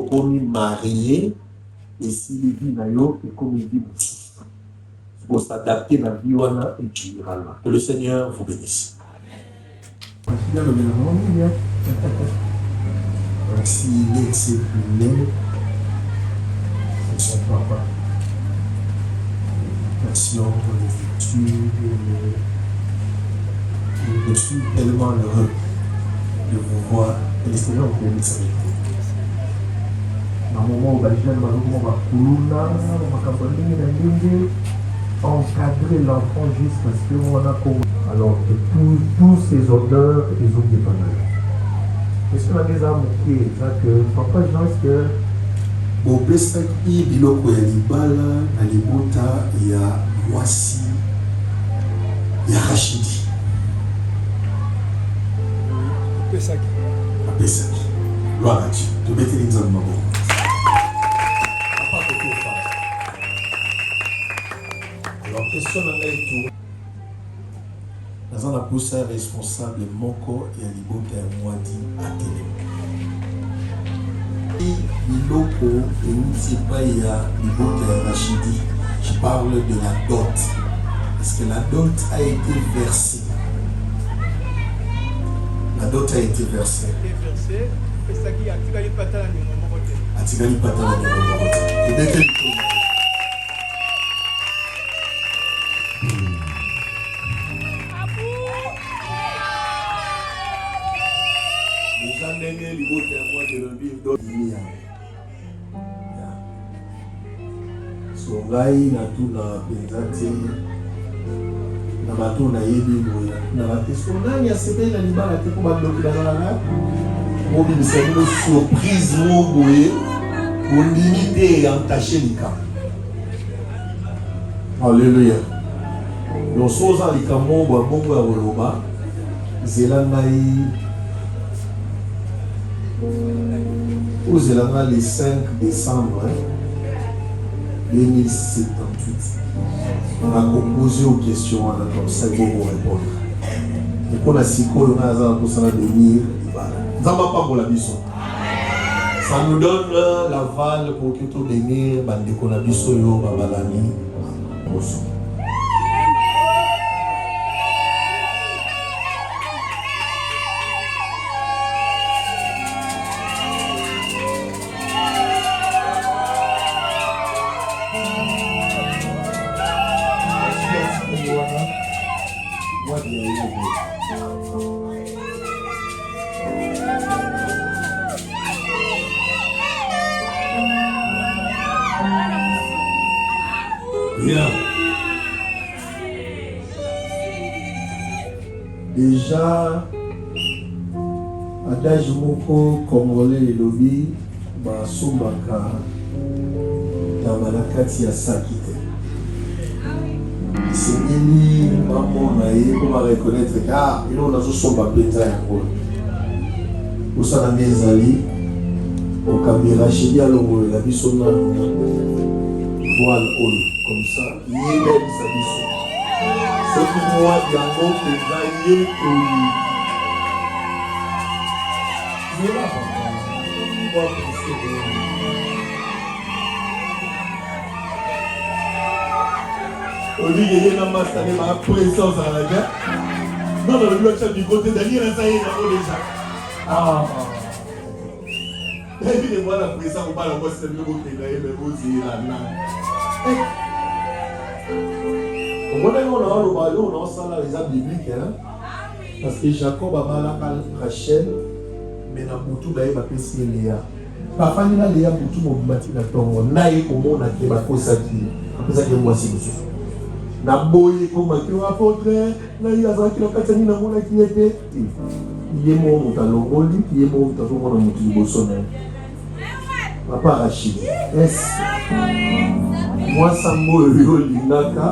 commis marié. Et si les vies n'aillent et comme il dit, pour s'adapter à la vie, et tu iras là. Que le Seigneur vous bénisse. S'il est exceptionnel, c'est son papa. Les études, je suis tellement heureux de vous voir et le Seigneur vous bénisse avec vous. Dans le moment où encadrer l'enfant jusqu'à ce qu'on a comme. Alors que tous ces odeurs, ils ont des panneaux. Et ce qui que papa Jean, est-ce que bopesaki biloko ya libala na libota ya mwasi ya Rachidi apesaki gloire à Dieu tobeteli nzambe maboko. Alors question na ngai tu naza na posa responsable moko ya libota ya mwadi atelema biloko euti epai ya libota ya Rachidi. Je parle de la dot. Est-ce que la dot a été versée? La dot a été versée. Atikali patala ni Songai na tuna penzati na bato na yebi boya na bato songai ya sebe na libala te ko ba bloki bazala na mobi bisabino surprise mo boye pour limiter et entacher lika. Alléluia. Donc soza likambo ba bongo ya woloba zelangai Zelanga le 5 décembre 2078. On a composé aux questions, on a comme ça pour vous répondre. Et pour la psycho, on a un devenir. Ça nous donne l'aval pour que tout devenir, bandeko na biso yo babalani. Déjà, adage moko congolais et lobby, Sombaka, Tamalakati ya Sakite. C'est Nini, maman, naïe, on va reconnaître que il on a tous son baptême à quoi. Où ça n'a mes amis, au caméra chez Diallo, la vie sonne voile all, comme ça, il est même sa vie. C'est pour moi, il y a un autre gaillé pour lui. Il est là, papa. Olivier est dans ma salle, ma présence à la guerre. Non, le bloc du côté d'Ali, ça y est, déjà. Ah. Et puis, moi, la présence, on va la voir, c'est le côté d'Ali, mais vous, c'est là. On a un salaire biblique, parce que Jacob a Rachel, mais na Boutou d'ailleurs va passer Léa. Parfois, il y a Léa Boutou, mon bâti na Tongo, naïe comme on a qui va causer qui moi si monsieur. Na boye comme qui va porter, naïe à ça qui l'a fait na mon qui était. Il est mon montalongoli, il est mon montalongoli na Moutou Bossonne. Papa Rachid, est-ce moi Sambo Linaka?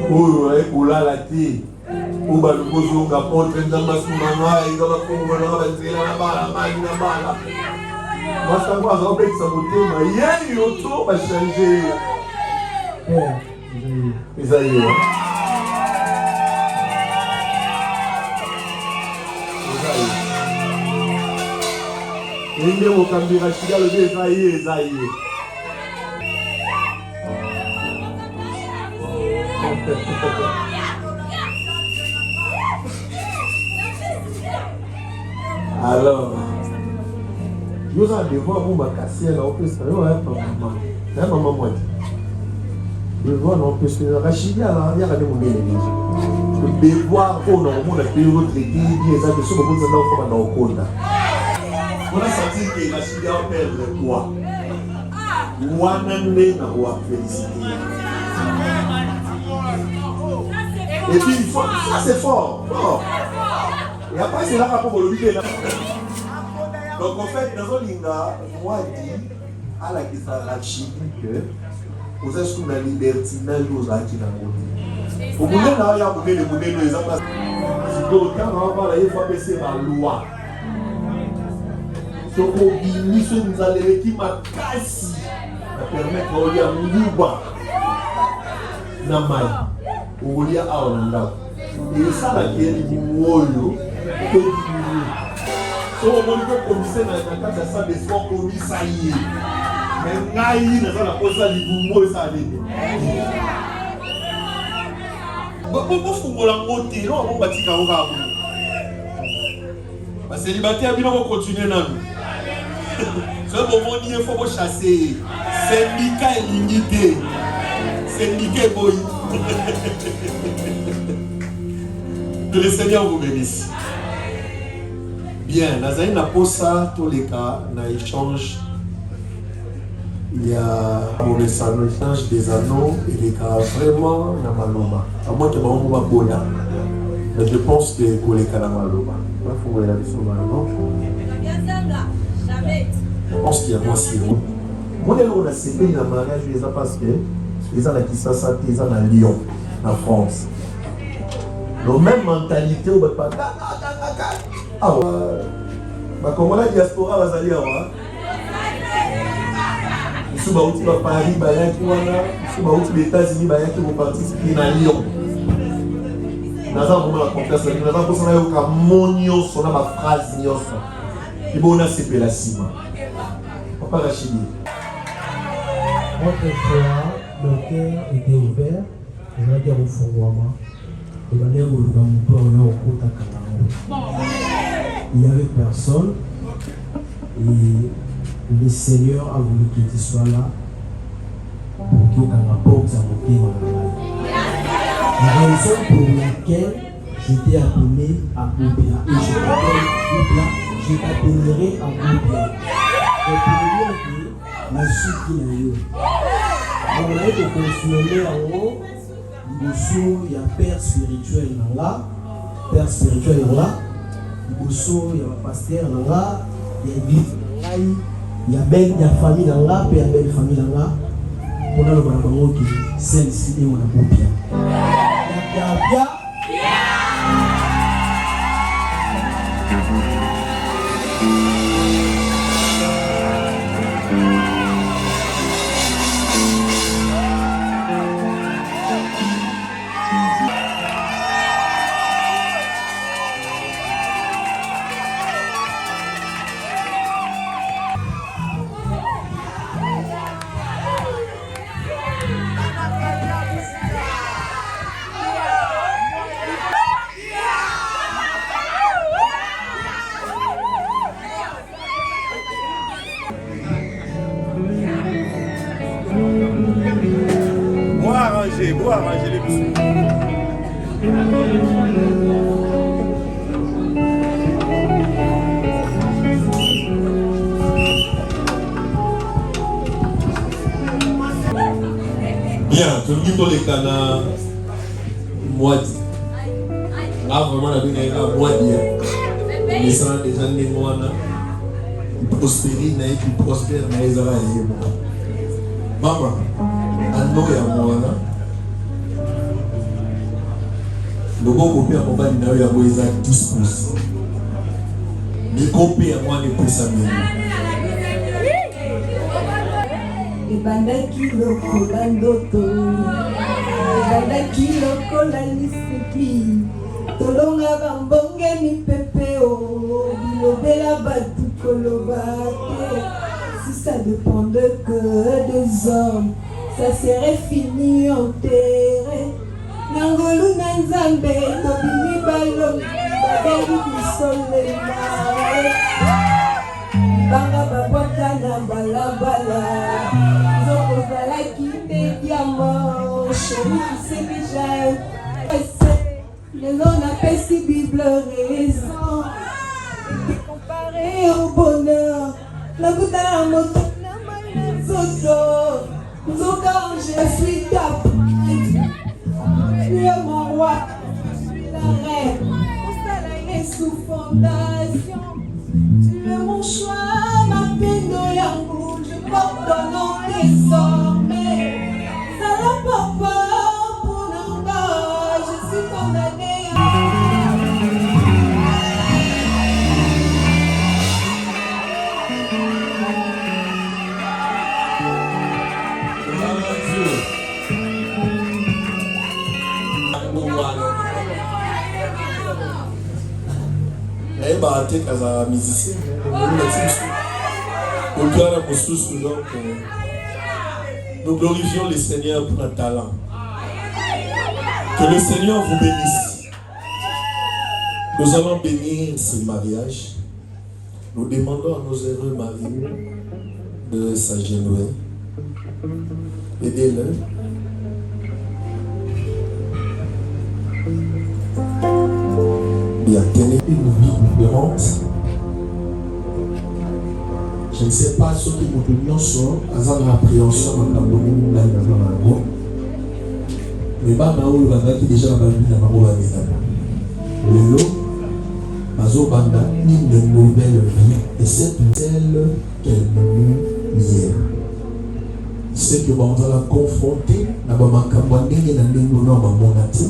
Oh, oula la thé. Ou ba lukozo nga porte ndamba sumanga ingaba kongo na banzela na bala mali na bala. Moi ça va ça peut ça motema yé yoto ba changer. Isaïe. Inde mo kambira shida le Isaïe. Alors, nous allons devoir vous casser là, on peut se faire un maman moi. Devoir on peut se faire Rachid là, il y a des moments de devoir on a on a payé votre traité bien ça que ce moment ça doit faire dans le compte. On a senti que Rachid a perdu quoi? Wanane na wa féliciter. Et puis ça c'est fort. Et après c'est là pour le vide. Donc en fait dans un linga, moi dit à la question Rachid que vous êtes sous la libertinage aux acquis dans le monde. Vous pouvez d'ailleurs vous les modèles les exemples. Si quelqu'un va parler, il faut passer par loi. Donc au ministre nous allons qui m'a cassé permettre de dire Mouba Namai ou dire Aonanda. Et ça la guerre du Mouoyo que du so on peut commisser dans la case ça des sports comme ça y est. Mais naï dans la pose ça du Mouoyo ça allait. Pourquoi faut la monter non on va tirer au gars. Parce que célibataire bien on continuer là. Ce moment il faut chasser. Syndicat et l'unité. Syndicat et boy. Que le Seigneur vous bénisse. Bien, Nazaï n'a pas ça, tous les cas, dans l'échange. Il y a un échange des anneaux et des cas vraiment dans Maloma. À moins que je ne sais mais je pense que pour les cas dans Maloma. Il faut voir la leçon Maloma. Je pense qu'il y a moins si haut. Moi, on a cédé dans le mariage, parce que les gens qui sont sortis à Lyon, en France. La même mentalité, on ne peut pas. Ah, comment la diaspora va aller là-bas? Si vous êtes à Paris, si vous êtes aux États-Unis, vous participez à Lyon. Nous avons la confiance, nous avons la monio, sur la phrase, et bon, on a cédé la cima. Papa Rachidi. Autrefois, le cœur était ouvert, je vais dire au fond de moi. Il n'y avait personne et le Seigneur a voulu que tu sois là pour que tu rapportes à mon pays. La raison pour laquelle j'étais appelé à Boubia et je t'appellerai à Boubia. Et pour dire que la suite qui n'a eu. On a été confiné en haut, il y a père spirituel là. père spirituel est là. Il y a pasteur là, il y a l'église là, il y a belle famille là, il y a belle famille là. Pour le moment, celle-ci est mon bien. Arranger les bisous. Bien, tout le monde est cana moitié. Ah, vraiment, la vie est à moitié. Les gens des années moines, ils prospèrent, ils prospèrent, mais ils ont maman, à nous et à moi, le bon copain à mon bas, il y a 10 pouces. Les copains à moi, ils peuvent s'amener. Ebandaki lokola ndoto, ebandaki lokola liseki, tolonga bambongeni pepeo, bilobela batu koloba te. Si ça dépendait que des hommes, ça serait fini enterré. Nangolu nanzambe, tobimi baloni, babengi bisole mare. Banga babwaka na balabala, nzoko zalaki te diamant, chéri kisemija. Lelo napesi Bible raison, comparé au bonheur, nakuta na moto na mazoto, nzoka je suis ta petite, tu es mon roi, je suis la reine, mon soleil est sous fondation. Tu es mon choix, ma peine yango, je porte ton nom désormais. Ça n'a pas peur pour Nanga, je suis condamnée Baate kaza musicien donc nous glorifions le Seigneur pour notre talent. Que le Seigneur vous bénisse. Nous allons bénir ce mariage. Nous demandons à nos heureux maris de s'agenouiller. Aidez-le. Bien, tenez une vie différente. Je ne sais pas ce qui vous sont à l'appréhension de la bonne. Mais Banaou va déjà dans la vie de la Maroua. Le lot, Mazo Banda, une nouvelle vie, et c'est telle qu'elle nous hier. C'est que on va la confronter, na Bamakabouane et la Nengono Mamonati.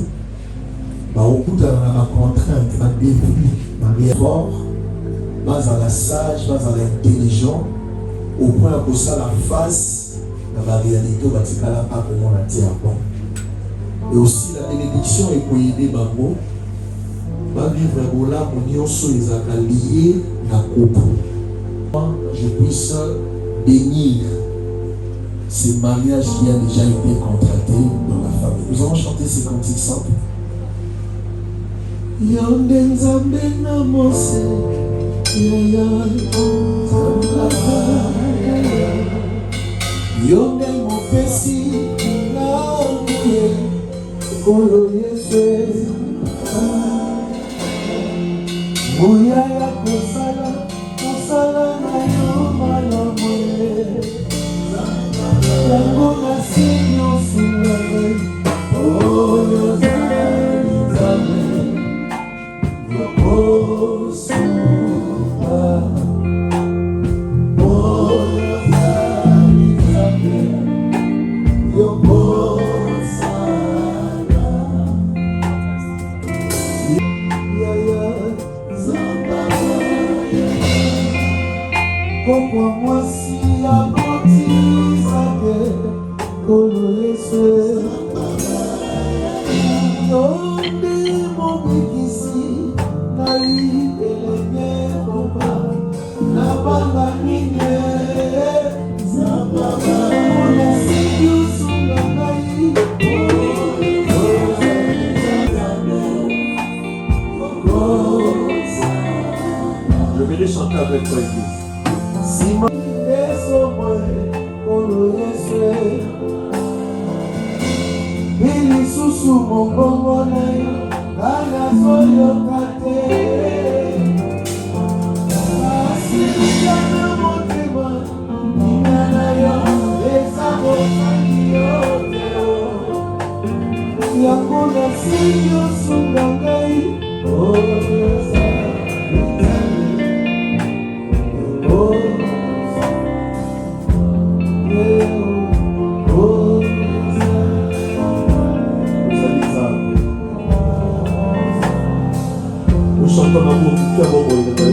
Au bout de la contrainte, à début, Marie est fort, mais à la sage, mais à l'intelligent, au point que ça la face, dans la réalité, on va dire qu'elle n'a pas comment la terre bon. Et aussi la bénédiction est pour aider Bango, va vivre là pour nous les liés dans le couple. Je puisse bénir ce mariage qui a déjà été contracté dans la famille. Nous allons chanter ces cantiques simples. Yonde nzambe na mose yonde mopesi na oye kolo yesu moya ya kosala na yo malamu yango nasi nyonso oyo zali nzambe Je vais les chanter avec toi, Simon. Susu mongongo na yo ana soyoka te asiliya na motema ina na yo eza mokani yo te yango nasili osunga ngai oza chantons l'amour du cœur au bout de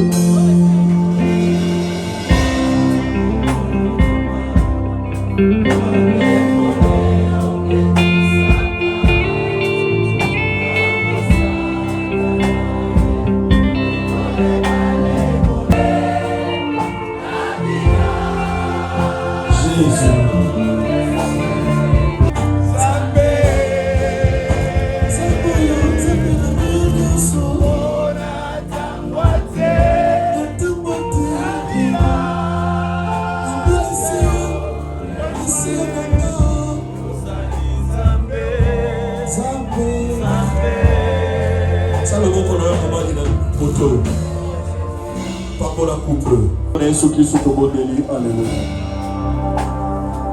qui sont au Bondeli, alléluia.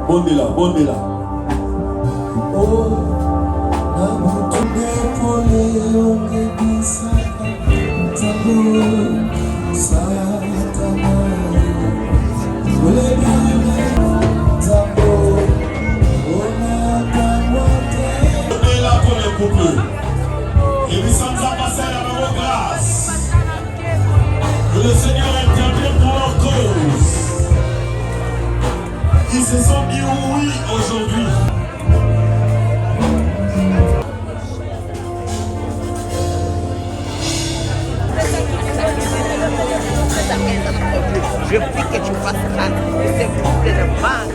Bondela, Bondela. Oh, la boutonne pour les hommes qui s'accapent, tabou, satana. Vous les bien, tabou, on a tamoté. Bondela pour les couples. Et puis ça nous a passé à la même grâce. Que le Seigneur intervienne pour leur cause. Ils se sont dit oui aujourd'hui. Je prie que tu fasses ça, que ces couples de banque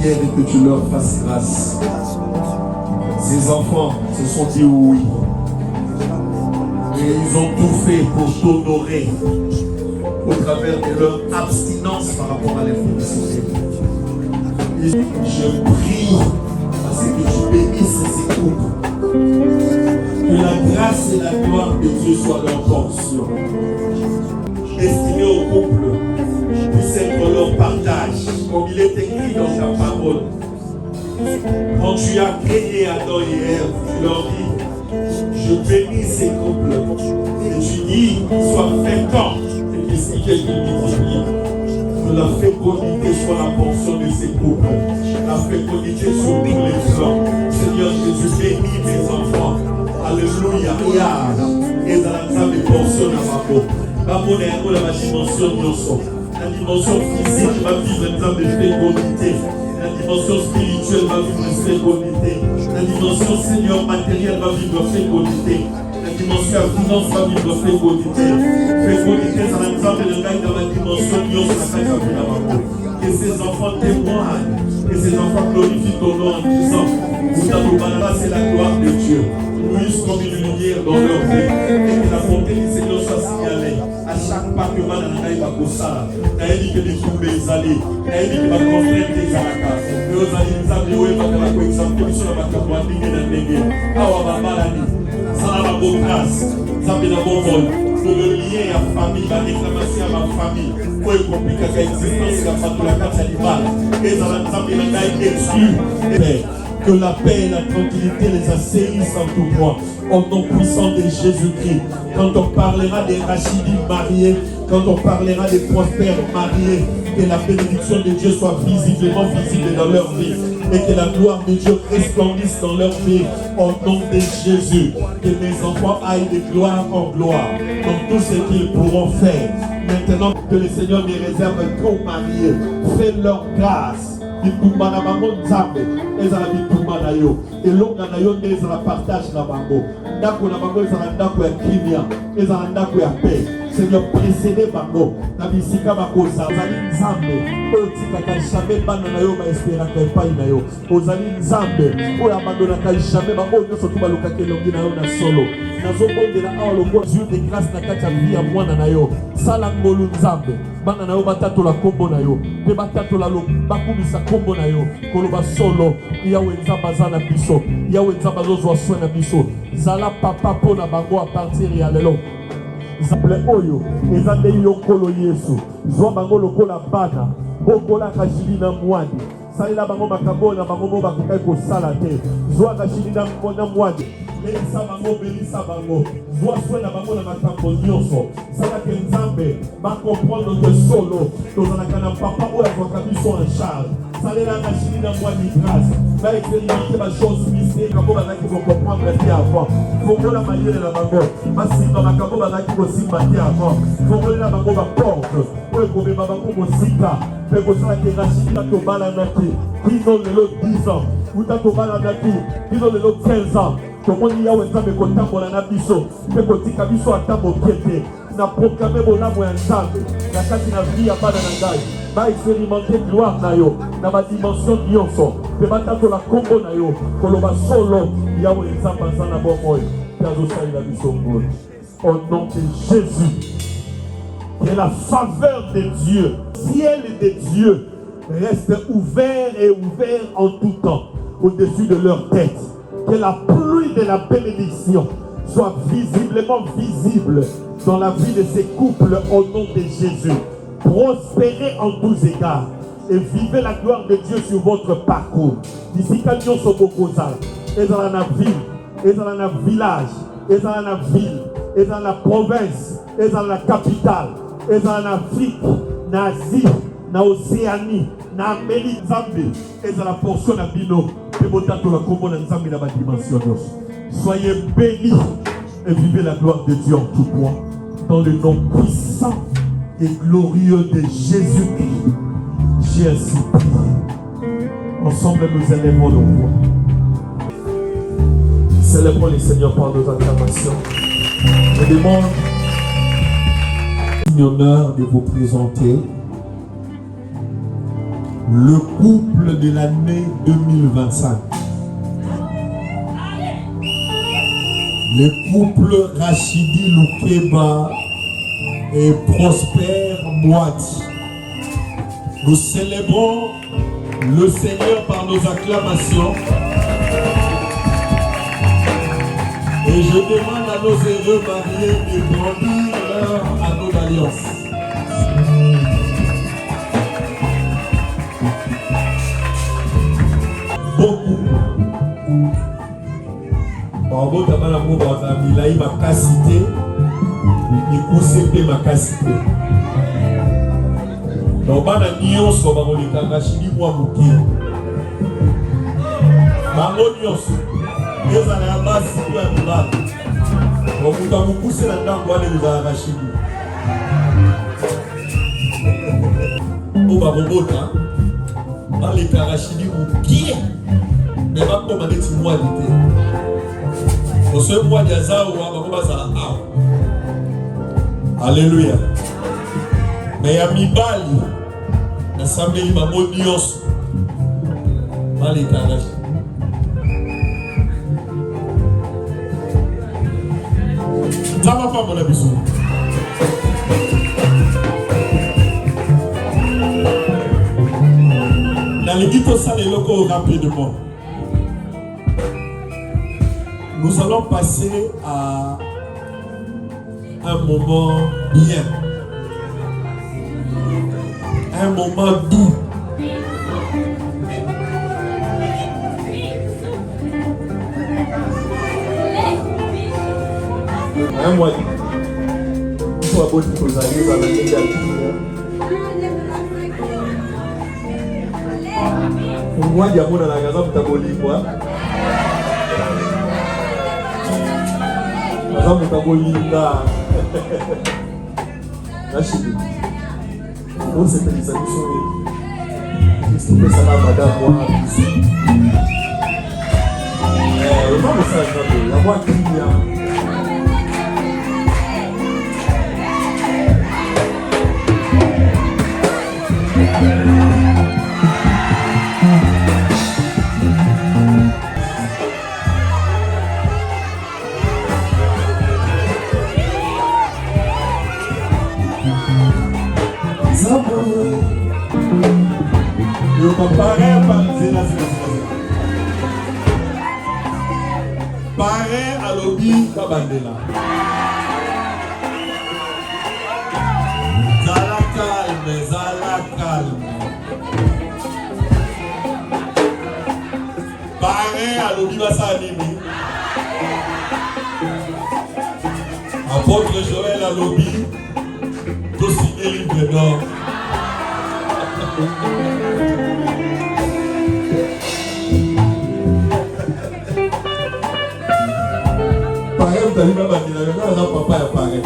viennent que tu leur fasses grâce. Ces enfants se sont dit oui. Et ils ont tout fait pour t'honorer au travers de leur abstinence par rapport à l'infirmité. Je prie parce que tu bénisses ces couples. Que la grâce et la gloire de Dieu soient leur portion. Destiné au couple puisse être leur partage, comme il est écrit dans ta parole. Quand tu as créé Adam et Ève, tu leur dis, je bénis ces couples. Et tu dis, sois fécond. C'est expliqué que que la fécondité soit la portion de ces couples. La fécondité sur tous les plans. Seigneur Jésus, bénis mes enfants. Alléluia. Et dans la table de portion à ma peau. La dimension de la dimension physique va vivre un temps de fécondité. La dimension spirituelle va vivre fécondité. La dimension Seigneur matérielle va vivre fécondité. La dimension finance va vivre fécondité. Fécondité, ça n'a pas de la dimension. Que ces enfants témoignent que ces enfants glorifient ton nom en disant, c'est la gloire de Dieu. Luise comme une lumière dans leur vie. Et que la bonté du Seigneur soit signalée à chaque pas que Mananaï va pousser. Naïdi que les troubles les allées. Naïdi que va construire des arakas. Et aux alliés, nous avons eu un peu d'exemple sur la bataille de la Ligue. Awa Babalani. Ça n'a pas de grâce. Ça n'a pas de bon vol. Le lien à la famille, la réclamation à ma famille. Pour être compliqué à l'existence, la famille, la carte animale. Et ça n'a pas exclu. Que la paix et la tranquillité les assaillissent en tout point. Au nom puissant de Jésus-Christ. Quand on parlera des Rachidim mariés, quand on parlera des prospères mariés, que la bénédiction de Dieu soit visiblement visible dans leur vie. Et que la gloire de Dieu resplendisse dans leur vie. Au nom de Jésus. Que mes enfants aillent de gloire en gloire. Dans tout ce qu'ils pourront faire. Maintenant que le Seigneur les réserve pour mariés. Fais leur grâce. Bitumba na bango nzambe ezala bitumba na yo elonga na yo nde ezala partage na bango ndako na bango ezala ndako ya kimia ezala ndako ya paix. Seigneur, précédez bango na bisika bakoza ozali nzambe oyo tikaka jamais bana na yo baespéraka epai na yo ozali nzambe oyo abandonaka jamais baoyo nyonso tu balukaki elongi na yo na solo nazobondela awa longo jour de grâce na kati ya vie ya mwana na yo sala ngolu nzambe bana na yo batatola kombo na yo mpe batatola bakumisa kombo na yo koloba solo yawe nzambe aza na biso yawe nzambe azozwa soin na biso zala papa mpo na bango a partir ya lelo nzambe oyo eza nde yo nkolo yesu zwa bango lokola bana bokolaka jili na mwadi salela bango makambo na bango mo bakokaki kosala te zwaka jili na mwadi belisa bango belisa bango zwa soin na bango na makambo nyonso salaka nzambe bakomprendre que solo tozalaka na papa oyo azwaka biso en charge salela na jili na mwadi grâce baexpérimente bachose mystère kambo bazalaki kocomprendre te avant fongola mayele na bango basimba makambo bazalaki kosimba te avant fongolela bango baporte oyo ekomema bango mosika mpe kosalaki rachidina tobalanaki kino lelo 10 ans uta tobalanaki kino lelo 15 ans tomoni yawe nzambe kotambola na biso mpe kotika biso ata moke te na proklame bolamu ya nzambe na kati na vie ya bana na ngai baexpérimente gloire na yo na badimension nyonso mpe batatola kombo na yo koloba solo yawe nzambe aza na bomoi mpe azosalela biso ngoli au nom de Jésus. Que la faveur de Dieu, ciel de Dieu, reste ouvert et ouvert en tout temps au-dessus de leur tête. Que la pluie de la bénédiction soit visiblement visible dans la vie de ces couples au nom de Jésus. Prospérez en tous égards et vivez la gloire de Dieu sur votre parcours. D'ici quand nous sommes au Kozal, et dans la ville, et dans la village, et dans la ville, et dans la province, et dans la capitale, et dans l'Afrique, en Asie, en Océanie, en Amérique, et dans la portion de Bino, et la dimension. Soyez bénis et vivez la gloire de Dieu en tout point. Dans le nom puissant et glorieux de Jésus-Christ, j'ai ainsi prié. Ensemble, nous élèvons nos voix. Célébrons les Seigneurs par nos acclamations. Je demande l'honneur de vous présenter le couple de l'année 2025. Le couple Rachidi Loukeba et Prosper Mouadi. Nous célébrons le Seigneur par nos acclamations. Et je demande à nos heureux mariés de grandir leur anneau d'alliance. Beaucoup. Bravo, Tamara Mouba, Milaï, ma cassité, et Koussepe, ma cassité. Donc, on a nion sur Barolika, Rachidi, moi, Mouki. Baronios. Dieu a la base si tu as du mal. Donc vous avez poussé là-dedans pour aller vous arracher. On va rebondir. Dans les carachidis ou qui est. Mais pas comme un petit mois d'été. Pour ce mois d'Azar ou à Babasa. Alléluia. Mais il y a mis balle. L'assemblée il m'a modios. va l'éternel. Ça va pas, mon ami. Dans l'équipe au salé locaux rapidement. Nous allons passer à un moment bien. Un moment doux. Un mois. Il faut avoir des choses à dire avec les gars. Moi, il y a mon à la gaza pour t'abolir quoi. La gaza pour t'abolir là. La chine. Oh, c'était les habitués. Qu'est-ce que ça va, madame, moi? Le nom de ça, la voix qui vient. Je comparais pareil à l'objet Kabandela. Zala calme. Pareil à l'objet Bassanini. Apôtre Joël à l'objet. Tout signé livre d'or. Pareil, vous allez même dire, non, papa est pareil.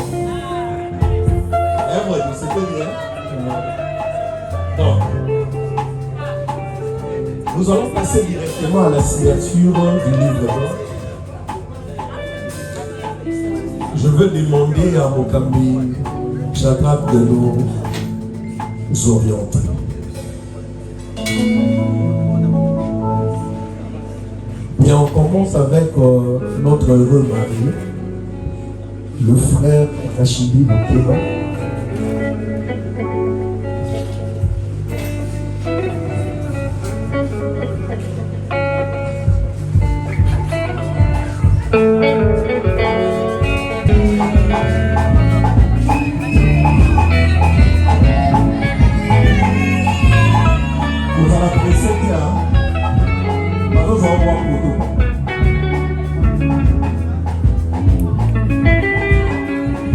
Moi, je sais pas bien. Non. Nous allons passer directement à la signature du livre d'or. Je veux demander à Mokambi Shadrach de nous orienter. Bien, on commence avec notre heureux mari, le frère Rachidi Boukeba. Vous allez apprécier bien. Maintenant, nous allons voir photo.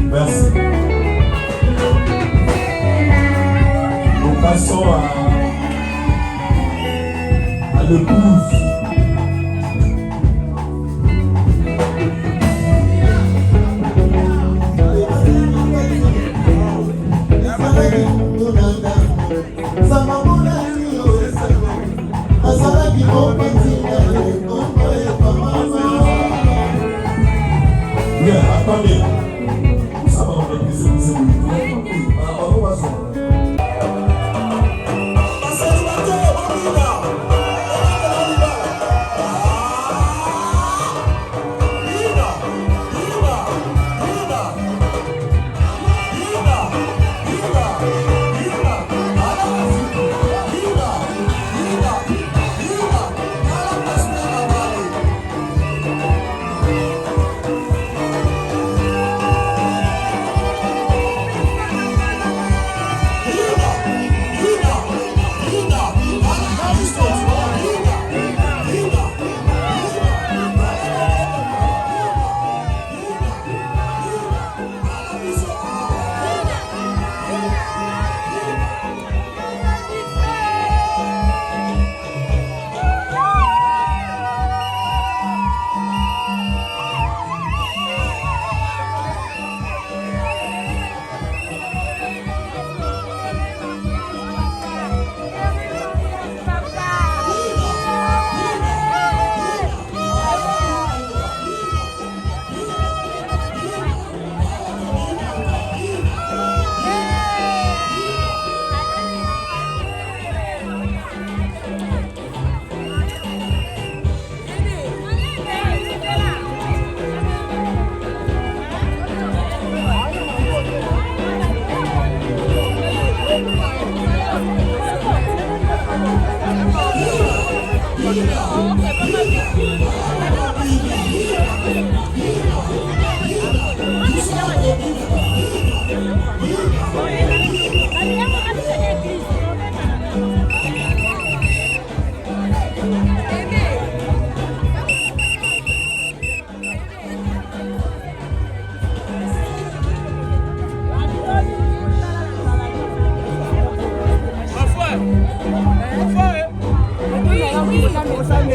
Merci. Nous passons à l'épouse.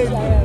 Oui,